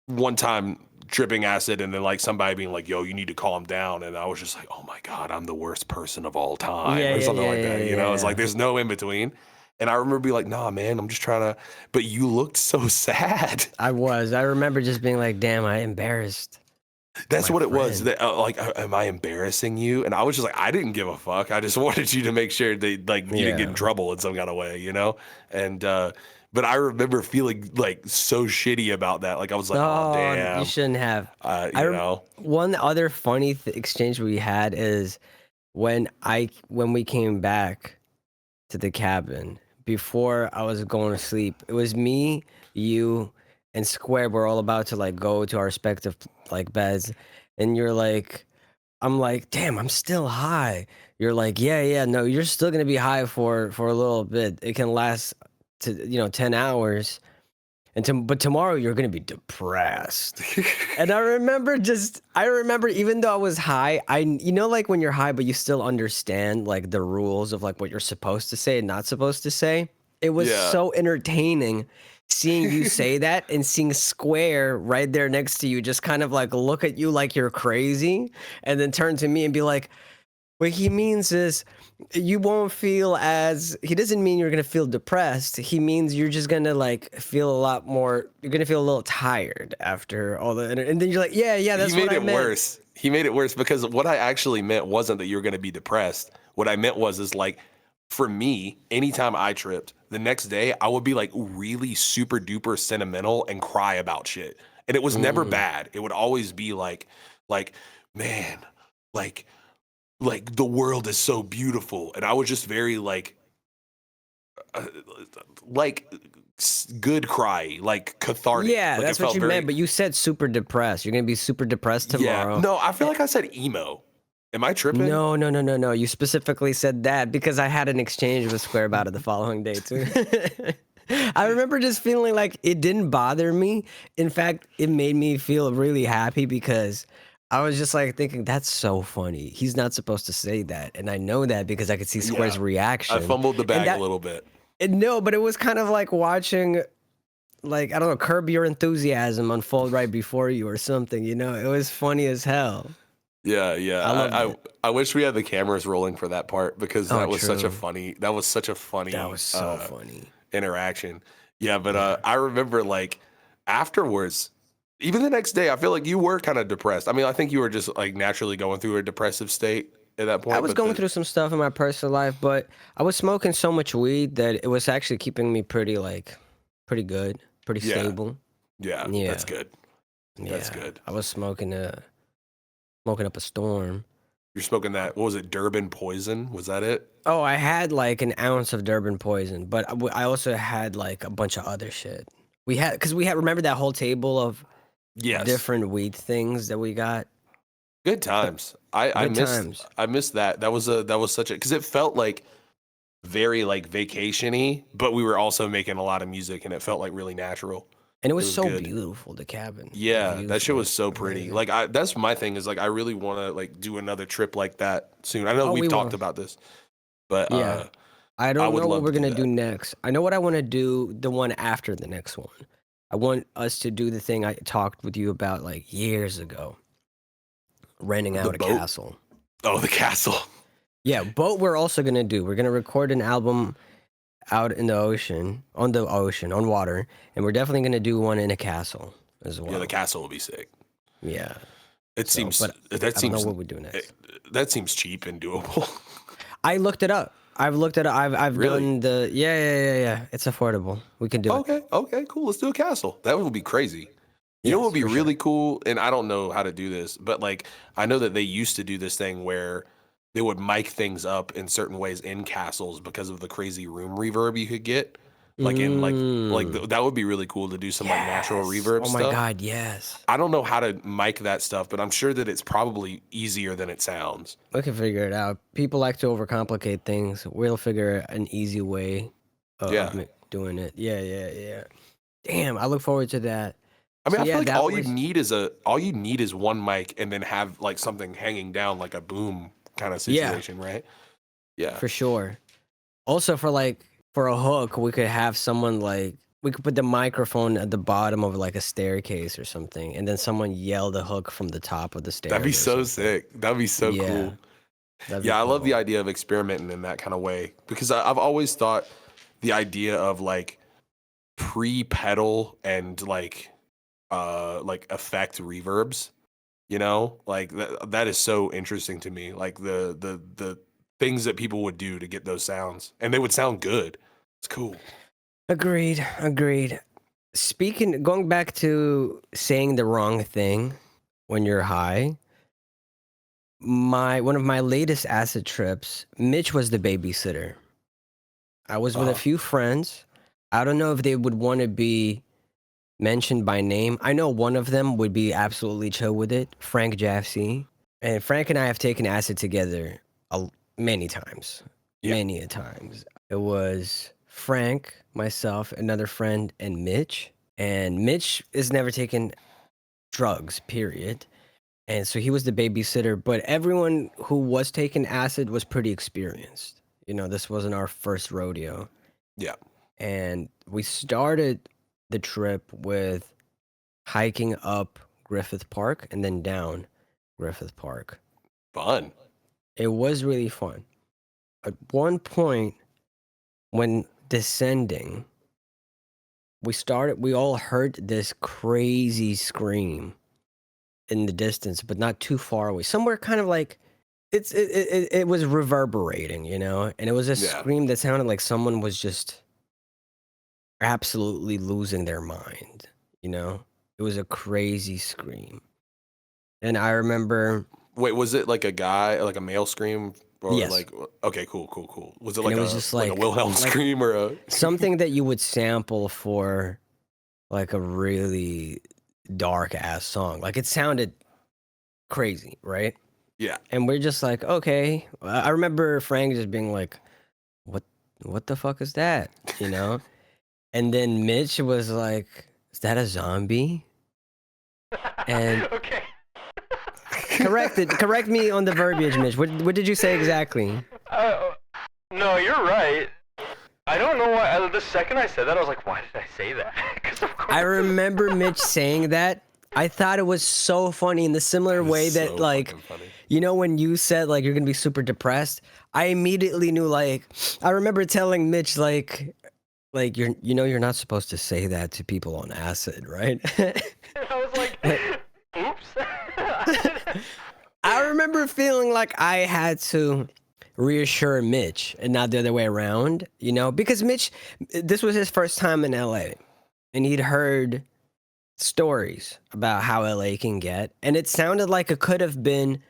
[SPEAKER 2] one time tripping acid and then like somebody being like, yo, you need to calm down. And I was just like, oh my God, I'm the worst person of all time or something like that. You know, it's like there's no in between. And I remember being like, nah, man, I'm just trying to, but you looked so sad.
[SPEAKER 1] I was. I remember just being like, damn, I embarrassed.
[SPEAKER 2] That's
[SPEAKER 1] My
[SPEAKER 2] what it was.
[SPEAKER 1] friend.
[SPEAKER 2] That, like, am I embarrassing you? And I was just like, I didn't give a fuck. I just wanted you to make sure that like you didn't get in trouble in some kind of way, you know? And, but I remember feeling like so shitty about that. Like I was like, oh damn,
[SPEAKER 1] you shouldn't have.
[SPEAKER 2] you know?
[SPEAKER 1] One other funny exchange we had is when we came back to the cabin before I was going to sleep. It was me, you, and Square. We're all about to like go to our respective like beds, and you're like, I'm like, damn, I'm still high. You're like, yeah, no, you're still gonna be high for a little bit. It can last to 10 hours. But tomorrow you're gonna be depressed. And I remember even though I was high, like when you're high, but you still understand like the rules of like what you're supposed to say and not supposed to say. It was so entertaining seeing you say that and seeing Square right there next to you, just kind of like look at you like you're crazy, and then turn to me and be like, what he means is you won't feel he doesn't mean you're going to feel depressed. He means you're just going to like feel a lot more, you're going to feel a little tired after all and then you're like, yeah, that's what I meant.
[SPEAKER 2] Worse. He made it worse because what I actually meant wasn't that you're going to be depressed. What I meant was like for me, anytime I tripped, the next day I would be like really super duper sentimental and cry about shit. And it was never bad. It would always be like, man, like, the world is so beautiful. And I was just very uh, like good cry, like cathartic.
[SPEAKER 1] Yeah,
[SPEAKER 2] Like it
[SPEAKER 1] that's what
[SPEAKER 2] felt
[SPEAKER 1] you
[SPEAKER 2] very,
[SPEAKER 1] meant, but you said super depressed. You're gonna be super depressed
[SPEAKER 2] yeah.
[SPEAKER 1] tomorrow.
[SPEAKER 2] No, I feel like I said emo. Am I tripping?
[SPEAKER 1] No. You specifically said that because I had an exchange with Square about it the following day too. I remember just feeling like it didn't bother me. In fact, it made me feel really happy because I was just like thinking, that's so funny. He's not supposed to say that. And I know that because I could see Square's
[SPEAKER 2] Yeah. I
[SPEAKER 1] reaction.
[SPEAKER 2] fumbled the bag
[SPEAKER 1] that,
[SPEAKER 2] a little bit.
[SPEAKER 1] No, but it was kind of like watching, like, I don't know, Curb Your Enthusiasm unfold right before you or something, you know? It was funny as hell.
[SPEAKER 2] Yeah,
[SPEAKER 1] I loved it.
[SPEAKER 2] I wish we had the cameras rolling for that part because that was such a
[SPEAKER 1] True.
[SPEAKER 2] funny
[SPEAKER 1] That was so funny.
[SPEAKER 2] interaction. Yeah, but I remember like afterwards, even the next day, I feel like you were kind of depressed. I mean, I think you were just like naturally going through a depressive state at that point.
[SPEAKER 1] I was going through some stuff in my personal life, but I was smoking so much weed that it was actually keeping me pretty good, pretty stable.
[SPEAKER 2] Yeah,
[SPEAKER 1] Yeah.
[SPEAKER 2] that's good. That's good.
[SPEAKER 1] I was smoking up a storm.
[SPEAKER 2] You're smoking that, what was it, Durban Poison? Was that it?
[SPEAKER 1] Oh, I had like an ounce of Durban Poison, but I also had like a bunch of other shit. Because we had, remember that whole table of
[SPEAKER 2] Yes.
[SPEAKER 1] different weed things that we got?
[SPEAKER 2] Good times. I missed that. That was such a, because it felt like very like vacation-y, but we were also making a lot of music and it felt like really natural.
[SPEAKER 1] And it was so
[SPEAKER 2] good.
[SPEAKER 1] beautiful, the cabin.
[SPEAKER 2] Yeah, that shit was so pretty.
[SPEAKER 1] amazing.
[SPEAKER 2] Like that's my thing is like I really want to like do another trip like that soon. I know
[SPEAKER 1] Oh,
[SPEAKER 2] we've
[SPEAKER 1] we
[SPEAKER 2] talked
[SPEAKER 1] will.
[SPEAKER 2] about this, but
[SPEAKER 1] Yeah. I
[SPEAKER 2] I
[SPEAKER 1] don't
[SPEAKER 2] would
[SPEAKER 1] know what
[SPEAKER 2] love
[SPEAKER 1] we're
[SPEAKER 2] to do
[SPEAKER 1] gonna do
[SPEAKER 2] that.
[SPEAKER 1] next. I know what I want to do the one after the next one. I want us to do the thing I talked with you about like years ago. Renting
[SPEAKER 2] The
[SPEAKER 1] out a
[SPEAKER 2] boat?
[SPEAKER 1] castle.
[SPEAKER 2] Oh, the castle.
[SPEAKER 1] Yeah, boat we're also gonna do. We're gonna record an album out in the ocean, on water, and we're definitely gonna do one in a castle as well.
[SPEAKER 2] Yeah, the castle will be sick.
[SPEAKER 1] Yeah.
[SPEAKER 2] It
[SPEAKER 1] So,
[SPEAKER 2] seems
[SPEAKER 1] but
[SPEAKER 2] that
[SPEAKER 1] I don't
[SPEAKER 2] seems
[SPEAKER 1] know what we do next.
[SPEAKER 2] that seems cheap and doable.
[SPEAKER 1] I looked it up. I've looked it up. I've
[SPEAKER 2] Really?
[SPEAKER 1] done the yeah. It's affordable. We can do it.
[SPEAKER 2] Okay, cool. Let's do a castle. That would be crazy. You know what would be
[SPEAKER 1] for
[SPEAKER 2] really cool? And I don't know how to do this, but like I know that they used to do this thing where they would mic things up in certain ways in castles because of the crazy room reverb you could get. Like in that would be really cool to do some like natural reverb
[SPEAKER 1] Oh my
[SPEAKER 2] stuff.
[SPEAKER 1] god, yes.
[SPEAKER 2] I don't know how to mic that stuff, but I'm sure that it's probably easier than it sounds.
[SPEAKER 1] We can figure it out. People like to overcomplicate things. We'll figure an easy way
[SPEAKER 2] Yeah.
[SPEAKER 1] of doing it. Yeah. Damn, I look forward to that.
[SPEAKER 2] I mean,
[SPEAKER 1] So,
[SPEAKER 2] I feel
[SPEAKER 1] yeah,
[SPEAKER 2] like
[SPEAKER 1] that
[SPEAKER 2] all you
[SPEAKER 1] was-
[SPEAKER 2] need is one mic and then have like something hanging down like a boom kind of situation, right? Yeah.
[SPEAKER 1] For sure. Also, for a hook, we could have someone we could put the microphone at the bottom of like a staircase or something, and then someone yell the hook from the top of the stairs.
[SPEAKER 2] That'd be
[SPEAKER 1] or
[SPEAKER 2] so
[SPEAKER 1] something.
[SPEAKER 2] sick. That'd be so
[SPEAKER 1] Yeah.
[SPEAKER 2] cool.
[SPEAKER 1] That'd be
[SPEAKER 2] Yeah, I love the
[SPEAKER 1] cool.
[SPEAKER 2] idea of experimenting in that kind of way because I've always thought the idea of like pre-pedal and like effect reverbs, you know, like that is so interesting to me. Like the things that people would do to get those sounds, and they would sound good. It's cool.
[SPEAKER 1] Agreed. Going back to saying the wrong thing when you're high, one of my latest acid trips, Mitch was the babysitter. I was with a few friends. I don't know if they would want to be mentioned by name. I know one of them would be absolutely chill with it, Frank Jaffsey. And Frank and I have taken acid together many times.
[SPEAKER 2] Yeah.
[SPEAKER 1] Many a times. It was Frank, myself, another friend, and Mitch. And Mitch has never taken drugs, period. And so he was the babysitter, but everyone who was taking acid was pretty experienced. You know, this wasn't our first rodeo.
[SPEAKER 2] Yeah.
[SPEAKER 1] And we started the trip with hiking up Griffith Park and then down Griffith Park.
[SPEAKER 2] Fun.
[SPEAKER 1] It was really fun. At one point, when descending, we all heard this crazy scream in the distance, but not too far away. Somewhere kind of like it was reverberating, you know, and it was a
[SPEAKER 2] Yeah.
[SPEAKER 1] scream that sounded like someone was just absolutely losing their mind, you know. It was a crazy scream, and I remember,
[SPEAKER 2] Wait, was it like a guy, like a male scream, or
[SPEAKER 1] yes,
[SPEAKER 2] like? Okay, cool. Was it
[SPEAKER 1] and
[SPEAKER 2] like
[SPEAKER 1] it was
[SPEAKER 2] a
[SPEAKER 1] just
[SPEAKER 2] Wilhelm
[SPEAKER 1] like
[SPEAKER 2] scream or a?
[SPEAKER 1] something that you would sample for like a really dark ass song. Like it sounded crazy, right?
[SPEAKER 2] Yeah.
[SPEAKER 1] And we're just like, okay. I remember Frank just being like, "What? What the fuck is that?" You know. And then Mitch was like, "Is that a zombie?" And
[SPEAKER 4] Okay.
[SPEAKER 1] correct me on the verbiage, Mitch. What did you say exactly?
[SPEAKER 4] No, you're right. I don't know why. The second I said that, I was like, why did I say that? Because of course.
[SPEAKER 1] I remember Mitch saying that. I thought it was so funny in the similar way
[SPEAKER 2] was
[SPEAKER 1] that
[SPEAKER 2] so
[SPEAKER 1] like,
[SPEAKER 2] fucking funny.
[SPEAKER 1] you know, when you said like you're gonna be super depressed, I immediately knew like I remember telling Mitch like you're not supposed to say that to people on acid, right?
[SPEAKER 4] And I was like, oops.
[SPEAKER 1] I remember feeling like I had to reassure Mitch and not the other way around, you know, because Mitch, this was his first time in LA and he'd heard stories about how LA can get. And it sounded like it could have been,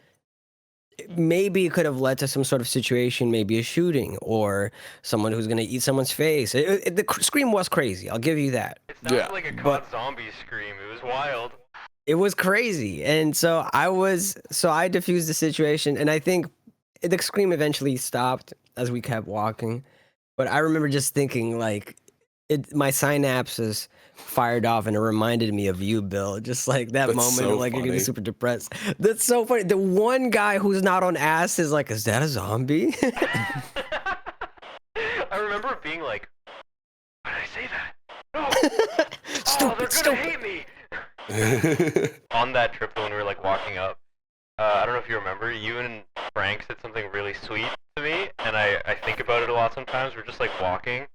[SPEAKER 1] maybe it could have led to some sort of situation, maybe a shooting or someone who's going to eat someone's face. The scream was crazy. I'll give you that.
[SPEAKER 4] It sounded
[SPEAKER 2] Yeah,
[SPEAKER 4] like a
[SPEAKER 1] but-
[SPEAKER 4] COD zombie scream. It was wild.
[SPEAKER 1] It was crazy. And so I diffused the situation. And I think the scream eventually stopped as we kept walking. But I remember just thinking, like, my synapses fired off and it reminded me of you, Bill. Just like that
[SPEAKER 2] That's
[SPEAKER 1] moment,
[SPEAKER 2] so
[SPEAKER 1] like you're gonna be
[SPEAKER 2] funny.
[SPEAKER 1] super depressed. That's so funny. The one guy who's not on ass is like, is that a zombie?
[SPEAKER 4] I remember being like, why did I say that? No. Oh, they're gonna hate me. On that trip when we were like walking up, I don't know if you remember, you and Frank said something really sweet to me, and I think about it a lot sometimes. We're just like walking,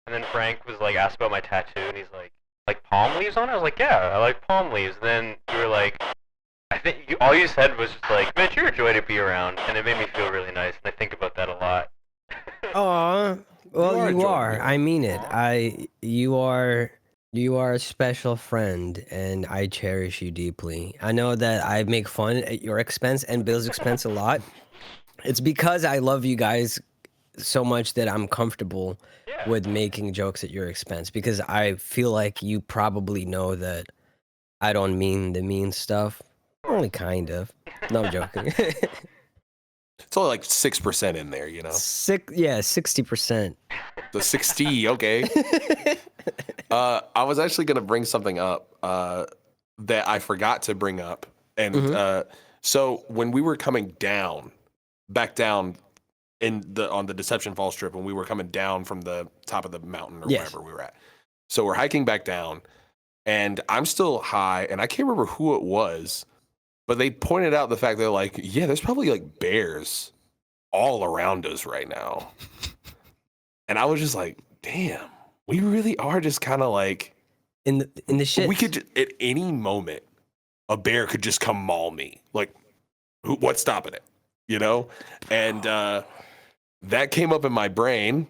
[SPEAKER 4] and then Frank was like asked about my tattoo, and he's like palm leaves on it? I was like, yeah, I like palm leaves. And then you were like, I think all you said was just like, Mitch, you're a joy to be around, and it made me feel really nice, and I think about that a lot.
[SPEAKER 1] Aw, well, you
[SPEAKER 2] enjoying
[SPEAKER 1] are.
[SPEAKER 2] it.
[SPEAKER 1] I mean it. You are a special friend, and I cherish you deeply. I know that I make fun at your expense and Bill's expense a lot. It's because I love you guys so much that I'm comfortable
[SPEAKER 4] Yeah.
[SPEAKER 1] with making jokes at your expense because I feel like you probably know that I don't mean the mean stuff. Only kind of. No, I'm joking.
[SPEAKER 2] It's only like 6% in there, you know.
[SPEAKER 1] 60%.
[SPEAKER 2] The 60, okay. I was actually gonna bring something up that I forgot to bring up, and so when we were coming back down on the Deception Falls trip, when we were coming down from the top of the mountain or
[SPEAKER 1] Yes.
[SPEAKER 2] wherever we were at, so we're hiking back down, and I'm still high, and I can't remember who it was, but they pointed out the fact that like, yeah, there's probably like bears all around us right now, and I was just like, damn. We really are just kind of like
[SPEAKER 1] In the shit.
[SPEAKER 2] we could at any moment a bear could just come maul me. Like, what's stopping it? You know? And that came up in my brain,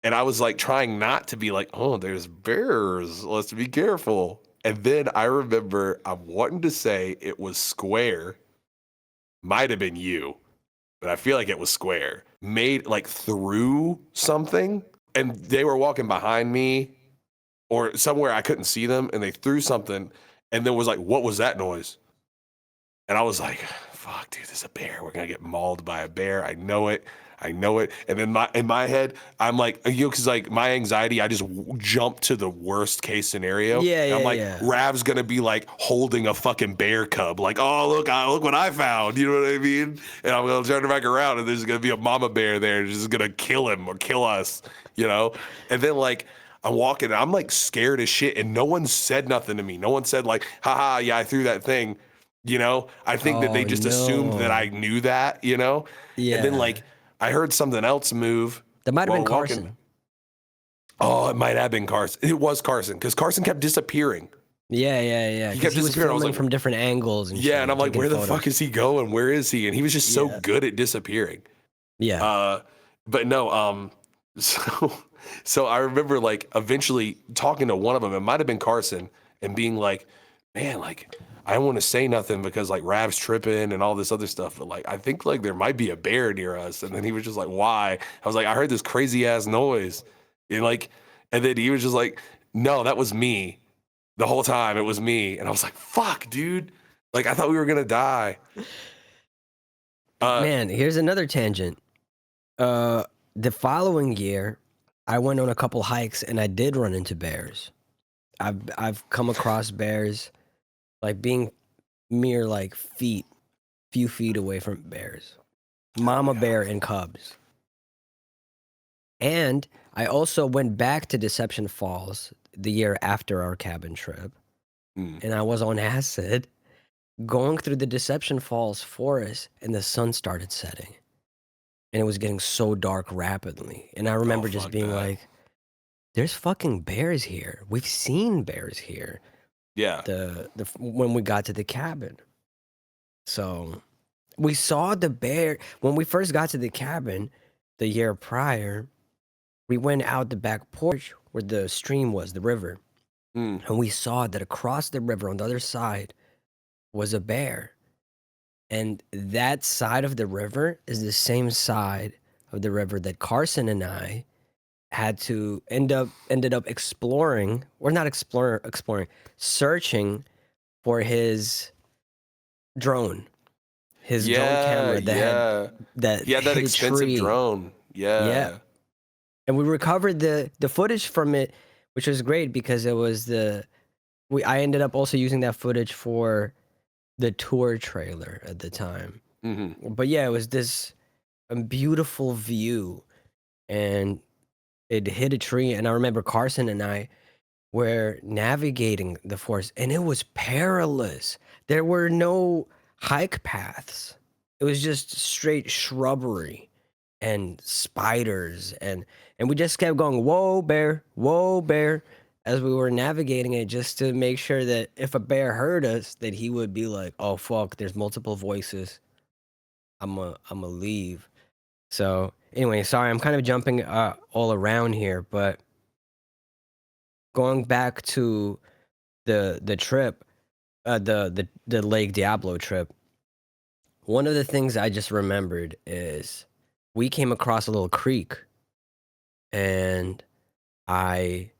[SPEAKER 2] and I was like trying not to be like, oh, there's bears. Let's be careful. And then I remember I'm wanting to say it was Scuare. Might have been you, but I feel like it was Scuare. Made like through something. And they were walking behind me or somewhere I couldn't see them, and they threw something, and then was like, what was that noise? And I was like, fuck, dude, there's a bear. We're going to get mauled by a bear. I know it. And then in my head, I'm like, you know, because like my anxiety, I just jump to the worst case scenario.
[SPEAKER 1] Yeah,
[SPEAKER 2] and I'm like,
[SPEAKER 1] yeah.
[SPEAKER 2] Rav's going to be like holding a fucking bear cub. Like, oh, look what I found. You know what I mean? And I'm going to turn it back around, and there's going to be a mama bear there just going to kill him or kill us, you know? And then like, I'm walking, and I'm like scared as shit, and no one said nothing to me. No one said like, haha, yeah, I threw that thing. You know, I think that they just assumed that I knew that, you know?
[SPEAKER 1] Yeah.
[SPEAKER 2] And then like, I heard something else move.
[SPEAKER 1] That might have been
[SPEAKER 2] while walking.
[SPEAKER 1] Carson.
[SPEAKER 2] Oh, it might have been Carson. It was Carson, because Carson kept disappearing.
[SPEAKER 1] Yeah.
[SPEAKER 2] He
[SPEAKER 1] 'Cause
[SPEAKER 2] kept
[SPEAKER 1] he was
[SPEAKER 2] disappearing. I was
[SPEAKER 1] filming
[SPEAKER 2] like,
[SPEAKER 1] from different angles and
[SPEAKER 2] yeah,
[SPEAKER 1] shit,
[SPEAKER 2] and I'm like,
[SPEAKER 1] taking
[SPEAKER 2] where the
[SPEAKER 1] photos.
[SPEAKER 2] fuck is he going? Where is he? And he was just so
[SPEAKER 1] Yeah.
[SPEAKER 2] good at disappearing.
[SPEAKER 1] Yeah.
[SPEAKER 2] But no, so I remember like eventually talking to one of them, it might have been Carson, and being like, man, like I don't want to say nothing because like Rav's tripping and all this other stuff, but like I think like there might be a bear near us. And then he was just like, why? I was like, I heard this crazy ass noise. And then he was just like, no, that was me. The whole time it was me. And I was like, fuck, dude. Like I thought we were gonna die.
[SPEAKER 1] Man, here's another tangent. The following year, I went on a couple hikes and I did run into bears. I've come across bears, like being mere like few feet away from bears, mama bear and cubs. And I also went back to Deception Falls the year after our cabin trip, and I was on acid going through the Deception Falls forest, and the sun started setting. And it was getting so dark rapidly. And I remember just
[SPEAKER 2] fuck
[SPEAKER 1] being
[SPEAKER 2] that.
[SPEAKER 1] like, there's fucking bears here. We've seen bears here.
[SPEAKER 2] Yeah.
[SPEAKER 1] When we got to the cabin. So we saw the bear when we first got to the cabin the year prior. We went out the back porch where the stream was, the river. And we saw that across the river on the other side was a bear. And that side of the river is the same side of the river that Carson and I had to ended up exploring, or not exploring, searching for his drone. His drone camera that
[SPEAKER 2] he had that
[SPEAKER 1] hit a
[SPEAKER 2] expensive
[SPEAKER 1] tree.
[SPEAKER 2] drone. Yeah.
[SPEAKER 1] And we recovered the footage from it, which was great because it was I ended up also using that footage for the tour trailer at the time. But yeah, it was this beautiful view, and it hit a tree. And I remember Carson and I were navigating the forest, and it was perilous. There were no hike paths. It was just straight shrubbery and spiders, and we just kept going, whoa bear, as we were navigating it, just to make sure that if a bear heard us, that he would be like, oh fuck, there's multiple voices, I'm a leave. So anyway, sorry, I'm kind of jumping all around here, but going back to the trip, the Lake Diablo trip, one of the things I just remembered is we came across a little creek, and I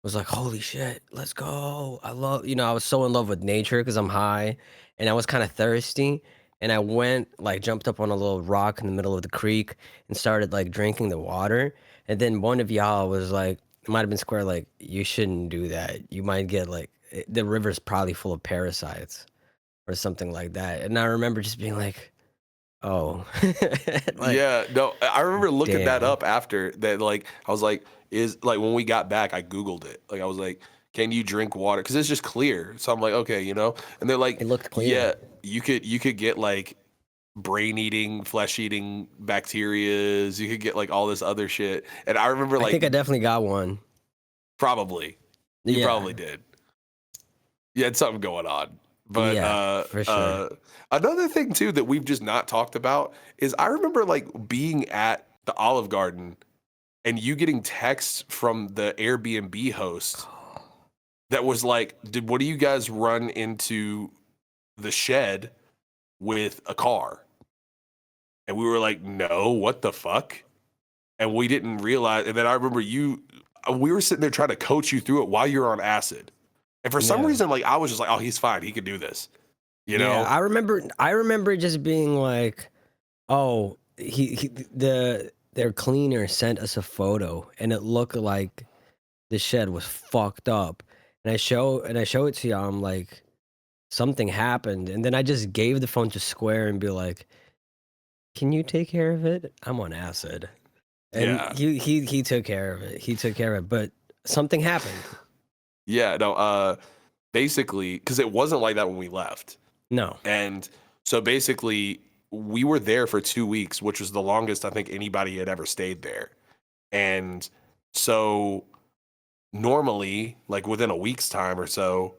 [SPEAKER 1] was like, holy shit, let's go. I was so in love with nature because I'm high, and I was kind of thirsty. And I went, like, jumped up on a little rock in the middle of the creek and started, like, drinking the water. And then one of y'all was like, it might have been Square, like, you shouldn't do that. You might get, like, the river's probably full of parasites or something like that. And I remember just being like, oh. Like,
[SPEAKER 2] yeah, no, I remember looking that
[SPEAKER 1] damn.
[SPEAKER 2] up after that. Like, I was like, when we got back, I Googled it. Like, I was like, can you drink water? Because it's just clear. So I'm like, okay, and they're like,
[SPEAKER 1] It looked clear.
[SPEAKER 2] yeah, you could get like brain eating, flesh eating bacterias. You could get like all this other shit. And I remember
[SPEAKER 1] I
[SPEAKER 2] like,
[SPEAKER 1] think I definitely got one.
[SPEAKER 2] probably, you
[SPEAKER 1] Yeah.
[SPEAKER 2] probably did. You had something going on. But
[SPEAKER 1] Yeah, for sure.
[SPEAKER 2] Another thing too that we've just not talked about is I remember like being at the Olive Garden and you getting texts from the Airbnb host that was like, what do you guys run into the shed with a car? And we were like, no, what the fuck? And we didn't realize. And then I remember we were sitting there trying to coach you through it while you're on acid. And for some
[SPEAKER 1] Yeah.
[SPEAKER 2] reason, like I was just like, oh, he's fine. He could do this. You know?
[SPEAKER 1] Yeah, I remember just being like, oh, their cleaner sent us a photo, and it looked like the shed was fucked up. And I show it to y'all. I'm like, something happened, and then I just gave the phone to Square and be like, can you take care of it? I'm on acid. And
[SPEAKER 2] Yeah.
[SPEAKER 1] he took care of it. But something happened.
[SPEAKER 2] Yeah, no, basically, because it wasn't like that when we left.
[SPEAKER 1] No.
[SPEAKER 2] And so basically, we were there for 2 weeks, which was the longest I think anybody had ever stayed there. And so normally, like within a week's time or so,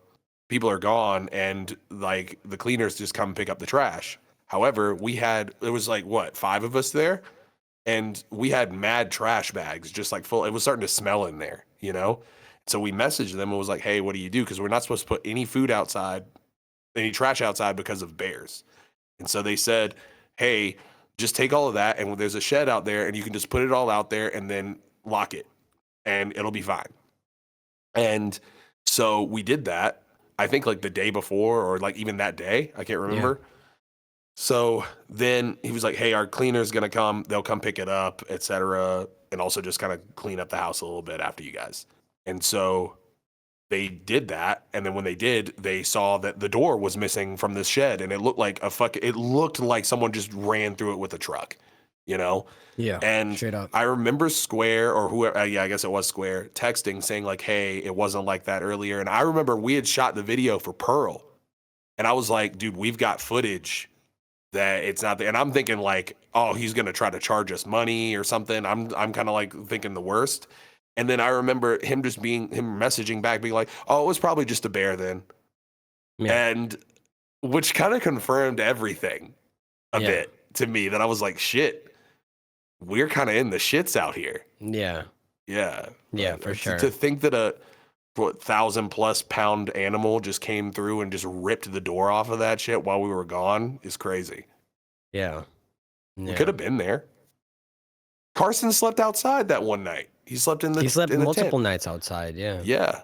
[SPEAKER 2] people are gone and like the cleaners just come pick up the trash. However, it was like what, 5 of us there, and we had mad trash bags just like full. It was starting to smell in there, you know? So we messaged them and was like, hey, what do you do? Because we're not supposed to put any food outside, any trash outside because of bears. And so they said, hey, just take all of that, and there's a shed out there, and you can just put it all out there and then lock it, and it'll be fine. And so we did that, I think like the day before or like even that day. I can't remember. Yeah. So then he was like, hey, our cleaner's going to come. They'll come pick it up, etc. And also just kind of clean up the house a little bit after you guys. And so they did that. And then when they did, they saw that the door was missing from this shed. And it looked like it looked like someone just ran through it with a truck, you know?
[SPEAKER 1] Yeah.
[SPEAKER 2] And
[SPEAKER 1] straight up.
[SPEAKER 2] I remember Scuare or whoever, I guess it was Scuare, texting saying like, hey, it wasn't like that earlier. And I remember we had shot the video for Pearl. And I was like, dude, we've got footage that it's not there. And I'm thinking like, oh, he's going to try to charge us money or something. I'm kind of like thinking the worst. And then I remember him messaging back being like, oh, it was probably just a bear then. Yeah. And which kind of confirmed everything a bit to me, that I was like, shit, we're kind of in the shits out here.
[SPEAKER 1] Yeah.
[SPEAKER 2] Yeah.
[SPEAKER 1] Yeah, for sure.
[SPEAKER 2] To think that a 1,000+ pound animal just came through and just ripped the door off of that shit while we were gone is crazy.
[SPEAKER 1] Yeah.
[SPEAKER 2] We could have been there. Carson slept outside that one night. He slept
[SPEAKER 1] multiple nights outside. Yeah.
[SPEAKER 2] Yeah.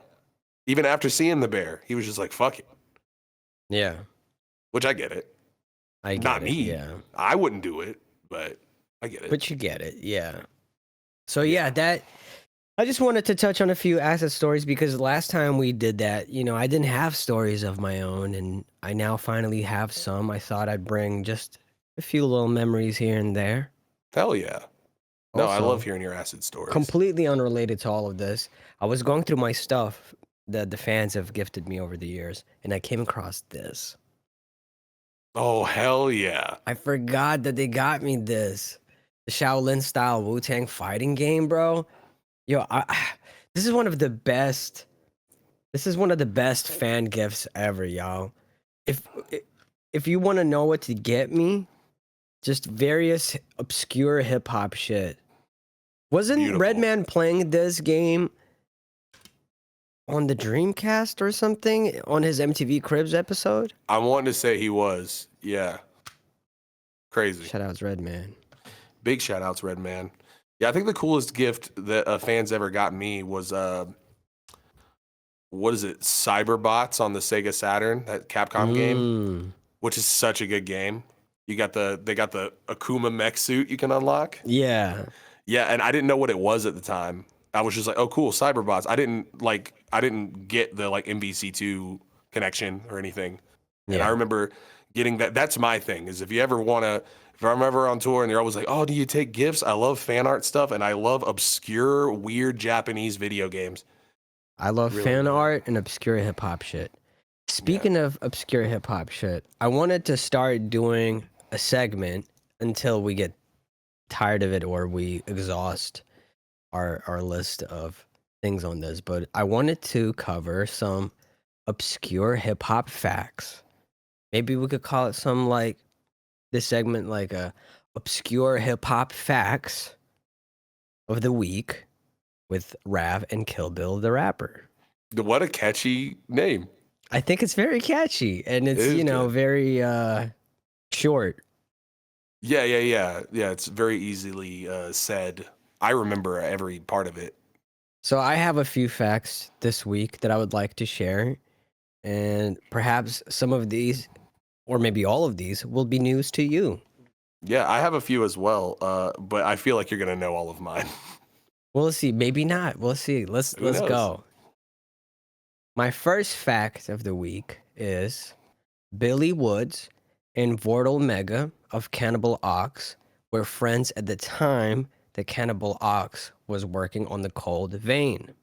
[SPEAKER 2] Even after seeing the bear, he was just like, fuck it.
[SPEAKER 1] Yeah.
[SPEAKER 2] Which I get it. Not me.
[SPEAKER 1] Yeah.
[SPEAKER 2] I wouldn't do it, but I get it.
[SPEAKER 1] But you get it. Yeah. So yeah, I just wanted to touch on a few asset stories because last time we did that, you know, I didn't have stories of my own, and I now finally have some. I thought I'd bring just a few little memories here and there.
[SPEAKER 2] Hell yeah. No,
[SPEAKER 1] Also,
[SPEAKER 2] I love hearing your acid stories.
[SPEAKER 1] Completely unrelated to all of this. I was going through my stuff that the fans have gifted me over the years, and I came across this.
[SPEAKER 2] Oh, hell yeah.
[SPEAKER 1] I forgot that they got me this. The Shaolin style Wu-Tang fighting game, bro. Yo, this is one of the best fan gifts ever, y'all. If you want to know what to get me, just various obscure hip hop shit. Wasn't
[SPEAKER 2] Beautiful.
[SPEAKER 1] Redman playing this game on the Dreamcast or something on his MTV Cribs episode?
[SPEAKER 2] I wanted to say he was. Yeah. Crazy.
[SPEAKER 1] Shout outs Redman.
[SPEAKER 2] Big shout outs Redman. Yeah, I think the coolest gift that fans ever got me was what is it? Cyberbots on the Sega Saturn, that Capcom game, which is such a good game. They got the Akuma mech suit you can unlock.
[SPEAKER 1] Yeah.
[SPEAKER 2] Yeah, and I didn't know what it was at the time. I was just like, oh cool, Cyberbots. I didn't get the like MVC2 connection or anything. Yeah. And I remember getting that. That's my thing, is if I'm ever on tour and they're always like, oh, do you take gifts? I love fan art stuff, and I love obscure, weird Japanese video games.
[SPEAKER 1] I love fan art and obscure hip hop shit. Speaking of obscure hip hop shit, I wanted to start doing a segment until we get tired of it or we exhaust our list of things on this, but I wanted to cover some obscure hip hop facts. Maybe we could call it this segment like a obscure hip hop facts of the week with Rav and Kill Bill the rapper.
[SPEAKER 2] What a catchy name.
[SPEAKER 1] I think it's very catchy, and it's very short.
[SPEAKER 2] Yeah. It's very easily said. I remember every part of it.
[SPEAKER 1] So I have a few facts this week that I would like to share, and perhaps some of these, or maybe all of these, will be news to you.
[SPEAKER 2] Yeah, I have a few as well, but I feel like you're gonna know all of mine.
[SPEAKER 1] We'll see. Maybe not. We'll see. Let's go. My first fact of the week is Billy Woods and Vortal Mega of Cannibal Ox were friends at the time that Cannibal Ox was working on the Cold Vein.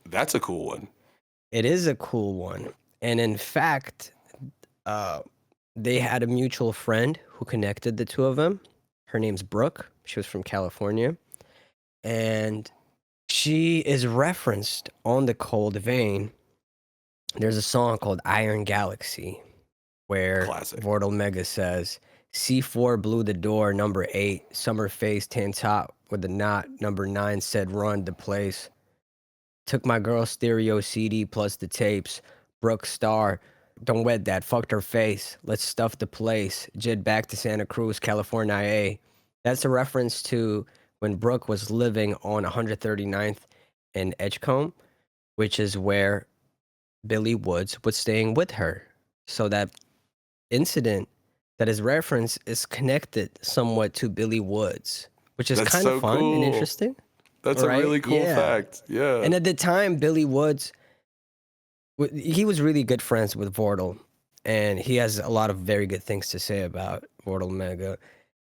[SPEAKER 2] That's a cool one.
[SPEAKER 1] It is a cool one. And in fact, they had a mutual friend who connected the two of them. Her name's Brooke. She was from California. And she is referenced on the Cold Vein There's a song called Iron Galaxy where
[SPEAKER 2] Classic.
[SPEAKER 1] Vortal Mega says, C4 blew the door, number 8, summer face, tan top with a knot, number 9 said run the place. Took my girl's stereo CD plus the tapes. Brooke Star, don't wet that, fucked her face. Let's stuff the place. Jid back to Santa Cruz, California, IA. That's a reference to when Brooke was living on 139th in Edgecombe, which is where Billy Woods was staying with her. So that incident that is referenced is connected somewhat to Billy Woods, which is
[SPEAKER 2] That's
[SPEAKER 1] kind
[SPEAKER 2] so
[SPEAKER 1] of fun and
[SPEAKER 2] cool.
[SPEAKER 1] interesting.
[SPEAKER 2] That's
[SPEAKER 1] Right?
[SPEAKER 2] a really cool
[SPEAKER 1] Yeah.
[SPEAKER 2] fact. Yeah.
[SPEAKER 1] And at the time, Billy Woods, he was really good friends with Vortal, and he has a lot of very good things to say about Vortal Mega.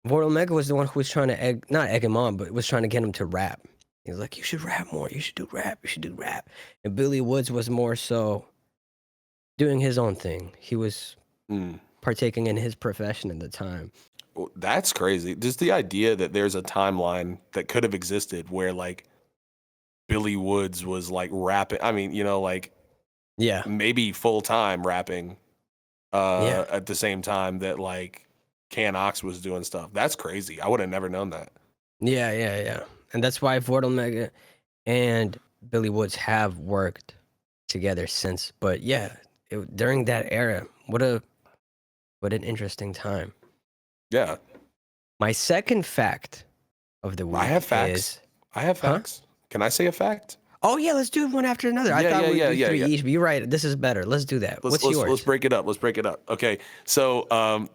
[SPEAKER 1] Vortal Mega was the one who was trying to not egg him on, but was trying to get him to rap. He was like, you should rap more. You should do rap. You should do rap. And Billy Woods was more so doing his own thing. He was
[SPEAKER 2] Mm.
[SPEAKER 1] partaking in his profession at the time.
[SPEAKER 2] Well, that's crazy. Just the idea that there's a timeline that could have existed where like Billy Woods was like rapping. I mean, like
[SPEAKER 1] Yeah.
[SPEAKER 2] maybe full time rapping
[SPEAKER 1] Yeah.
[SPEAKER 2] at the same time that like Can Ox was doing stuff. That's crazy. I would have never known that.
[SPEAKER 1] Yeah. And that's why Vortal Mega and Billy Woods have worked together since. But yeah, during that era, what an interesting time.
[SPEAKER 2] Yeah.
[SPEAKER 1] My second fact of the week
[SPEAKER 2] I have facts.
[SPEAKER 1] is...
[SPEAKER 2] I have
[SPEAKER 1] Huh?
[SPEAKER 2] facts. Can I say a fact?
[SPEAKER 1] Oh yeah, let's do one after another. I
[SPEAKER 2] Yeah,
[SPEAKER 1] thought
[SPEAKER 2] yeah,
[SPEAKER 1] we'd
[SPEAKER 2] yeah,
[SPEAKER 1] do
[SPEAKER 2] yeah,
[SPEAKER 1] three
[SPEAKER 2] yeah.
[SPEAKER 1] each, but you're right. This is better. Let's do that. What's yours?
[SPEAKER 2] Let's break it up. Let's break it up. Okay. So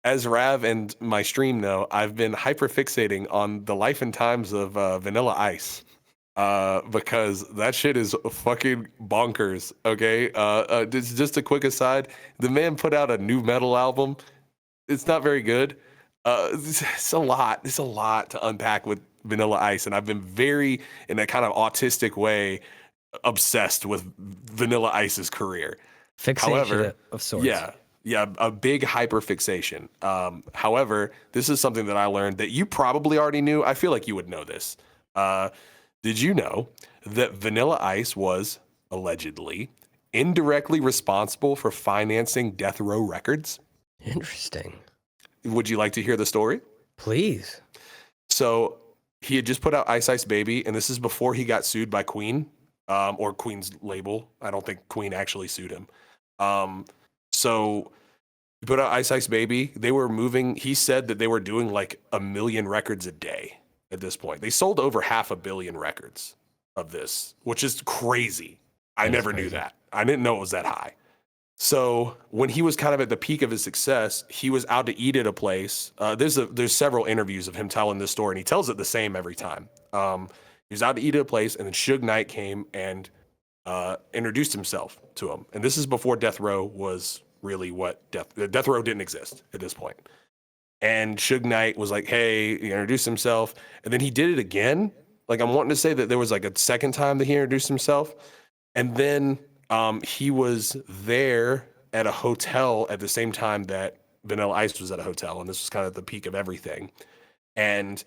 [SPEAKER 2] as Rav and my stream know, I've been hyperfixating on the life and times of Vanilla Ice. Because that shit is fucking bonkers. Okay. Just a quick aside. The man put out a new metal album. It's not very good. It's a lot. It's a lot to unpack with Vanilla Ice, and I've been very, in a kind of autistic way, obsessed with Vanilla Ice's career.
[SPEAKER 1] Fixation
[SPEAKER 2] However,
[SPEAKER 1] of sorts.
[SPEAKER 2] Yeah, a big hyperfixation. However, this is something that I learned that you probably already knew. I feel like you would know this. Did you know that Vanilla Ice was allegedly indirectly responsible for financing Death Row Records?
[SPEAKER 1] Interesting.
[SPEAKER 2] Would you like to hear the story?
[SPEAKER 1] Please.
[SPEAKER 2] So he had just put out Ice Ice Baby, and this is before he got sued by Queen, or Queen's label. I don't think Queen actually sued him. So he put out Ice Ice Baby. They were moving. He said that they were doing like 1 million records a day at this point. They sold over 500 million records of this, which is crazy. I never knew that. I didn't know it was that high. So when he was kind of at the peak of his success, he was out to eat at a place. There's several interviews of him telling this story, and he tells it the same every time. He was out to eat at a place, and then Suge Knight came and introduced himself to him. And this is before Death Row was really what Death Row didn't exist at this point. And Suge Knight was like, hey, he introduced himself. And then he did it again. Like, I'm wanting to say that there was like a second time that he introduced himself. And then he was there at a hotel at the same time that Vanilla Ice was at a hotel. And this was kind of the peak of everything. And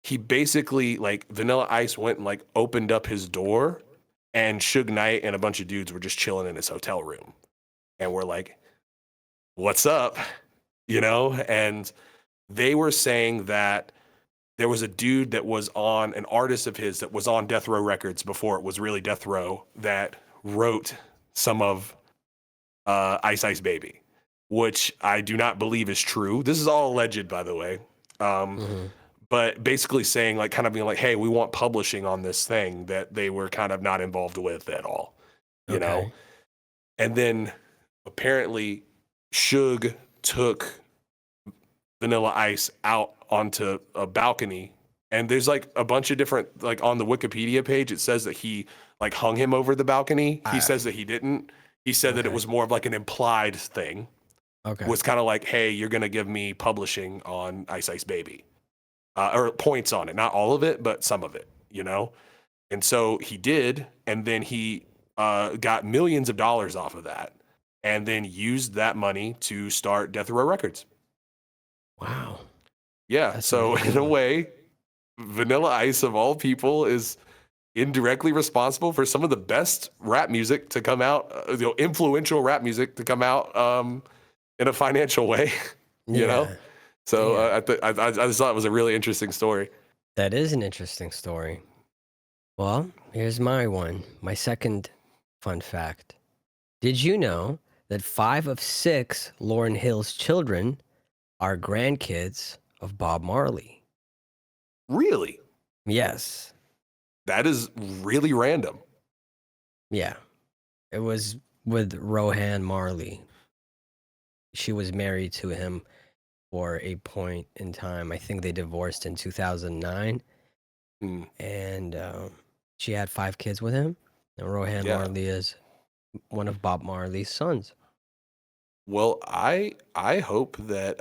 [SPEAKER 2] he basically, like, Vanilla Ice went and like opened up his door, and Suge Knight and a bunch of dudes were just chilling in his hotel room. And we're like, what's up? And they were saying that there was a dude that was on, an artist of his that was on Death Row Records before it was really Death Row, that wrote some of Ice Ice Baby, which I do not believe is true. This is all alleged, by the way. But basically saying, like, kind of being like, hey, we want publishing on this thing that they were kind of not involved with at all, you know? And then apparently Suge took Vanilla Ice out onto a balcony, and there's like a bunch of different, like on the Wikipedia page, it says that he like hung him over the balcony. He says that he didn't. He said that it was more of like an implied thing. It was kind of like, hey, you're going to give me publishing on Ice Ice Baby. Or points on it, not all of it, but some of it, And so he did, and then he got millions of dollars off of that, and then used that money to start Death Row Records.
[SPEAKER 1] Wow.
[SPEAKER 2] Yeah, so in a way, Vanilla Ice, of all people, is indirectly responsible for some of the best rap music to come out, influential rap music to come out in a financial way, you know? So I just thought it was a really interesting story.
[SPEAKER 1] That is an interesting story. Well, here's my one. My second fun fact. Did you know that 5 of 6 Lauryn Hill's children are grandkids of Bob Marley?
[SPEAKER 2] Really?
[SPEAKER 1] Yes.
[SPEAKER 2] That is really random.
[SPEAKER 1] Yeah. It was with Rohan Marley. She was married to him for a point in time. I think they divorced in 2009. And she had 5 kids with him. And Rohan Marley is one of Bob Marley's sons.
[SPEAKER 2] Well, I hope that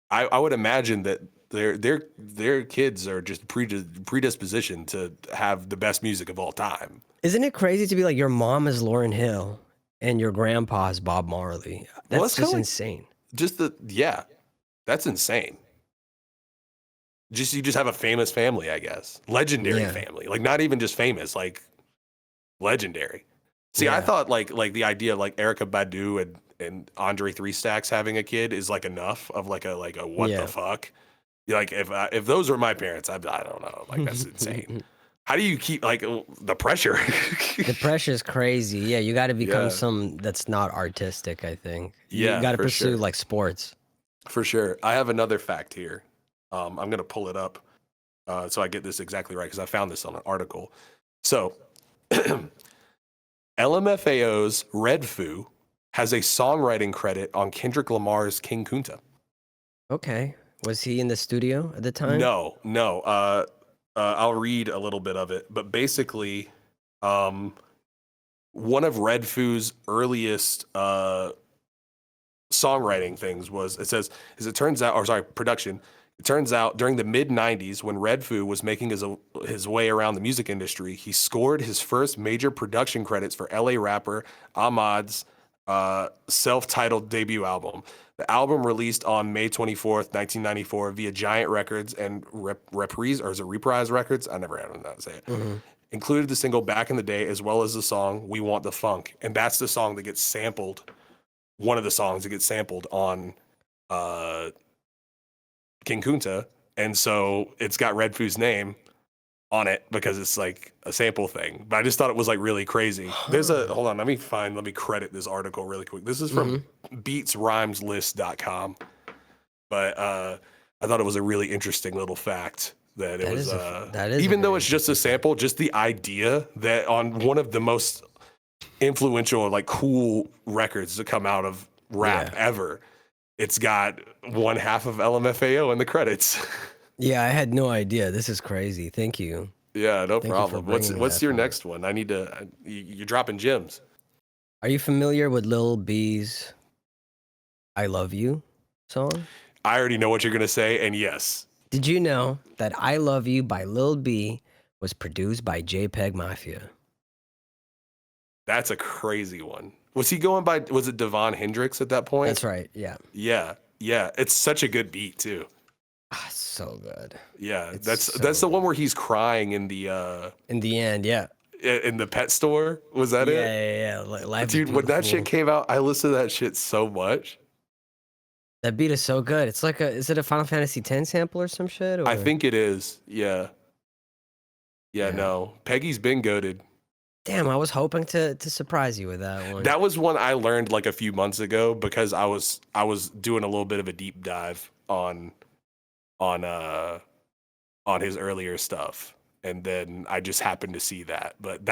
[SPEAKER 2] I would imagine that their kids are just predispositioned to have the best music of all time.
[SPEAKER 1] Isn't it crazy to be like your mom is Lauryn Hill and your grandpa is Bob Marley? That's just insane.
[SPEAKER 2] That's insane. You just have a famous family, I guess. Legendary family. Like not even just famous, like legendary. See, I thought like the idea of like Erykah Badu and Andre Three Stacks having a kid is like enough of like a what the fuck? Like if those were my parents, I don't know. Like that's insane. How do you keep like the pressure?
[SPEAKER 1] The pressure is crazy. Yeah, you got to become some that's not artistic, I think. You got to pursue like sports.
[SPEAKER 2] For sure. I have another fact here. I'm going to pull it up so I get this exactly right because I found this on an article. So LMFAO's Red Foo has a songwriting credit on Kendrick Lamar's King Kunta. Okay.
[SPEAKER 1] Was he in the studio at the time?
[SPEAKER 2] No. I'll read a little bit of it, but basically, one of Red Foo's earliest songwriting things was production. It turns out during the mid '90s, when Red Foo was making his way around the music industry, he scored his first major production credits for LA rapper Ahmad's self-titled debut album. The album released on May 24th, 1994 via Giant Records and Reprise Records. I never had that say it. Mm-hmm. Included the single Back in the Day as well as the song We Want the Funk. And that's the song that gets sampled. One of the songs that gets sampled on King Kunta. And so it's got Red Foo's name on it because it's like a sample thing. But I just thought it was like really crazy. There's hold on, let me credit this article really quick. This is from beatsrhymeslist.com. But I thought it was a really interesting little fact that it was even though it's just a sample, just the idea that on one of the most influential, like cool records to come out of rap ever, it's got one half of LMFAO in the credits.
[SPEAKER 1] Yeah, I had no idea. This is crazy. Thank you.
[SPEAKER 2] Yeah, no problem. What's your next one? I need to. You're dropping gems.
[SPEAKER 1] Are you familiar with Lil B's "I Love You" song?
[SPEAKER 2] I already know what you're gonna say, and yes.
[SPEAKER 1] Did you know that "I Love You" by Lil B was produced by JPEG Mafia?
[SPEAKER 2] That's a crazy one. Was he going by? Was it Devon Hendrix at that point?
[SPEAKER 1] That's right. Yeah.
[SPEAKER 2] Yeah. It's such a good beat too.
[SPEAKER 1] So good.
[SPEAKER 2] Yeah, that's the one where he's crying in the
[SPEAKER 1] end, yeah.
[SPEAKER 2] In the pet store, was that it?
[SPEAKER 1] Yeah. Life
[SPEAKER 2] Dude, when that shit came out, I listened to that shit so much.
[SPEAKER 1] That beat is so good. It's like is it a Final Fantasy X sample or some shit? Or?
[SPEAKER 2] I think it is. Yeah. No. Peggy's been goated.
[SPEAKER 1] Damn, I was hoping to surprise you with that one.
[SPEAKER 2] That was one I learned like a few months ago because I was doing a little bit of a deep dive on his earlier stuff, and then I just happened to see that. But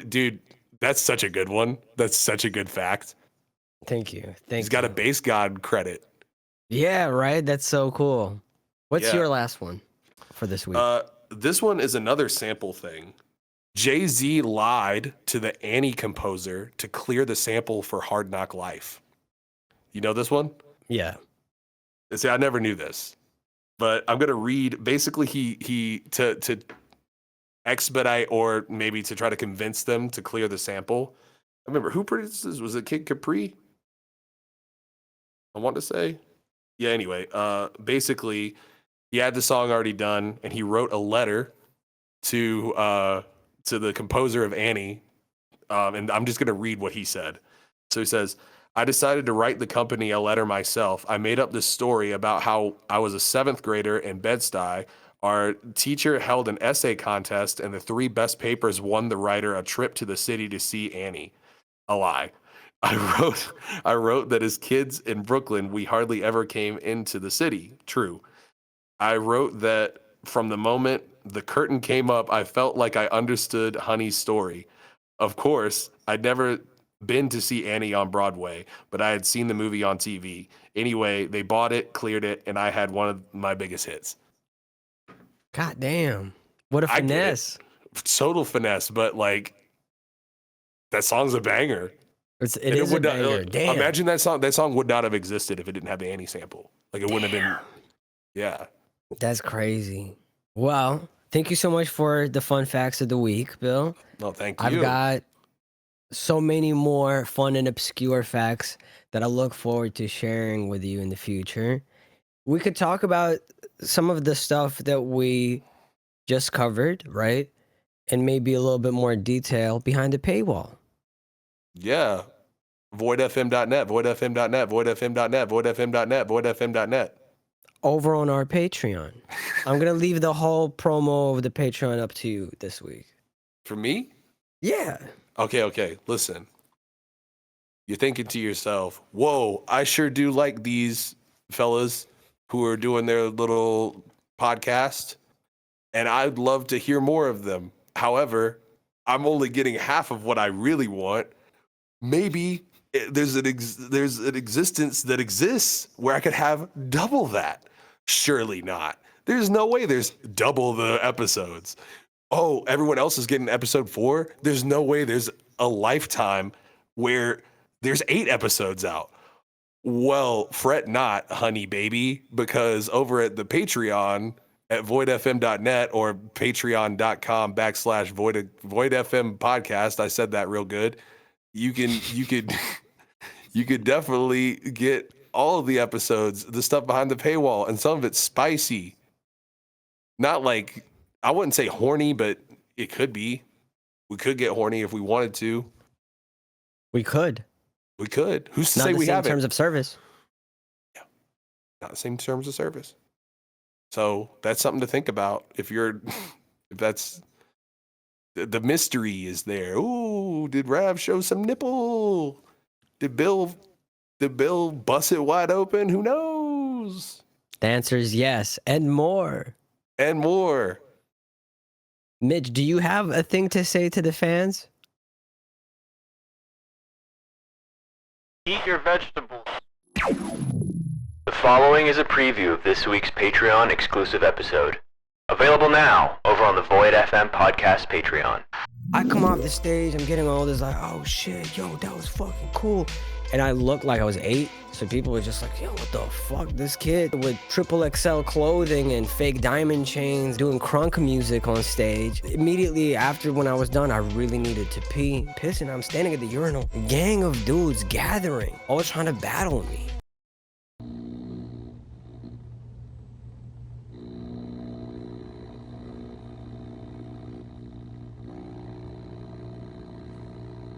[SPEAKER 2] dude, that's such a good one. That's such a good fact.
[SPEAKER 1] Thank you.
[SPEAKER 2] He's got a Bass God credit.
[SPEAKER 1] Yeah, right. That's so cool. What's your last one for this week?
[SPEAKER 2] This one is another sample thing. Jay-Z lied to the Annie composer to clear the sample for Hard Knock Life. You know this one?
[SPEAKER 1] Yeah.
[SPEAKER 2] See, I never knew this. But I'm gonna read. Basically, he to expedite or maybe to try to convince them to clear the sample. I remember who produced this? Was it Kid Capri? I want to say. Yeah. Anyway, basically, he had the song already done, and he wrote a letter to the composer of Annie, and I'm just gonna read what he said. So he says, I decided to write the company a letter myself. I made up this story about how I was a 7th grader in Bed-Stuy. Our teacher held an essay contest, and the 3 best papers won the writer a trip to the city to see Annie. A lie. I wrote that as kids in Brooklyn, we hardly ever came into the city. True. I wrote that from the moment the curtain came up, I felt like I understood Honey's story. Of course, I'd never been to see Annie on Broadway, but I had seen the movie on TV. Anyway, they bought it, cleared it, and I had one of my biggest hits.
[SPEAKER 1] God damn. What a finesse.
[SPEAKER 2] Total finesse, but like that song's a banger.
[SPEAKER 1] It is a banger. Damn.
[SPEAKER 2] Imagine that song would not have existed if it didn't have the Annie sample. Like it wouldn't have been. Yeah.
[SPEAKER 1] That's crazy. Well, thank you so much for the fun facts of the week, Bill.
[SPEAKER 2] No, thank you.
[SPEAKER 1] I've got so many more fun and obscure facts that I look forward to sharing with you in the future. We could talk about some of the stuff that we just covered, right? And maybe a little bit more detail behind the paywall.
[SPEAKER 2] Yeah. voidfm.net, voidfm.net, voidfm.net, voidfm.net, voidfm.net.
[SPEAKER 1] Over on our Patreon. I'm going to leave the whole promo of the Patreon up to you this week.
[SPEAKER 2] For me?
[SPEAKER 1] Yeah.
[SPEAKER 2] Okay. Listen. You're thinking to yourself, whoa, I sure do like these fellas who are doing their little podcast, and I'd love to hear more of them. However, I'm only getting half of what I really want. Maybe there's an existence that exists where I could have double that. Surely not. There's no way there's double the episodes. Oh, everyone else is getting episode 4. There's no way there's a lifetime where there's 8 episodes out. Well, fret not, honey baby, because over at the Patreon at voidfm.net or patreon.com/voidfm podcast, I said that real good. You could definitely get all of the episodes, the stuff behind the paywall, and some of it's spicy. Not like, I wouldn't say horny, but it could be. We could get horny if we wanted to.
[SPEAKER 1] We could.
[SPEAKER 2] Who's to say we haven't?
[SPEAKER 1] Not the same terms of service.
[SPEAKER 2] Yeah, not the same terms of service. So that's something to think about. If that's the mystery is there. Ooh, did Rav show some nipple? Did Bill bust it wide open? Who knows?
[SPEAKER 1] The answer is yes, and more.
[SPEAKER 2] And more.
[SPEAKER 1] Mitch, do you have a thing to say to the fans?
[SPEAKER 4] Eat your vegetables. The following is a preview of this week's Patreon exclusive episode. Available now over on the Void FM podcast Patreon.
[SPEAKER 1] I come off the stage, I'm getting all this like, oh shit, yo, that was fucking cool. And I looked like I was 8, so people were just like, yo, what the fuck? This kid with triple XL clothing and fake diamond chains doing crunk music on stage. Immediately after when I was done, I really needed to piss, and I'm standing at the urinal. A gang of dudes gathering, all trying to battle me.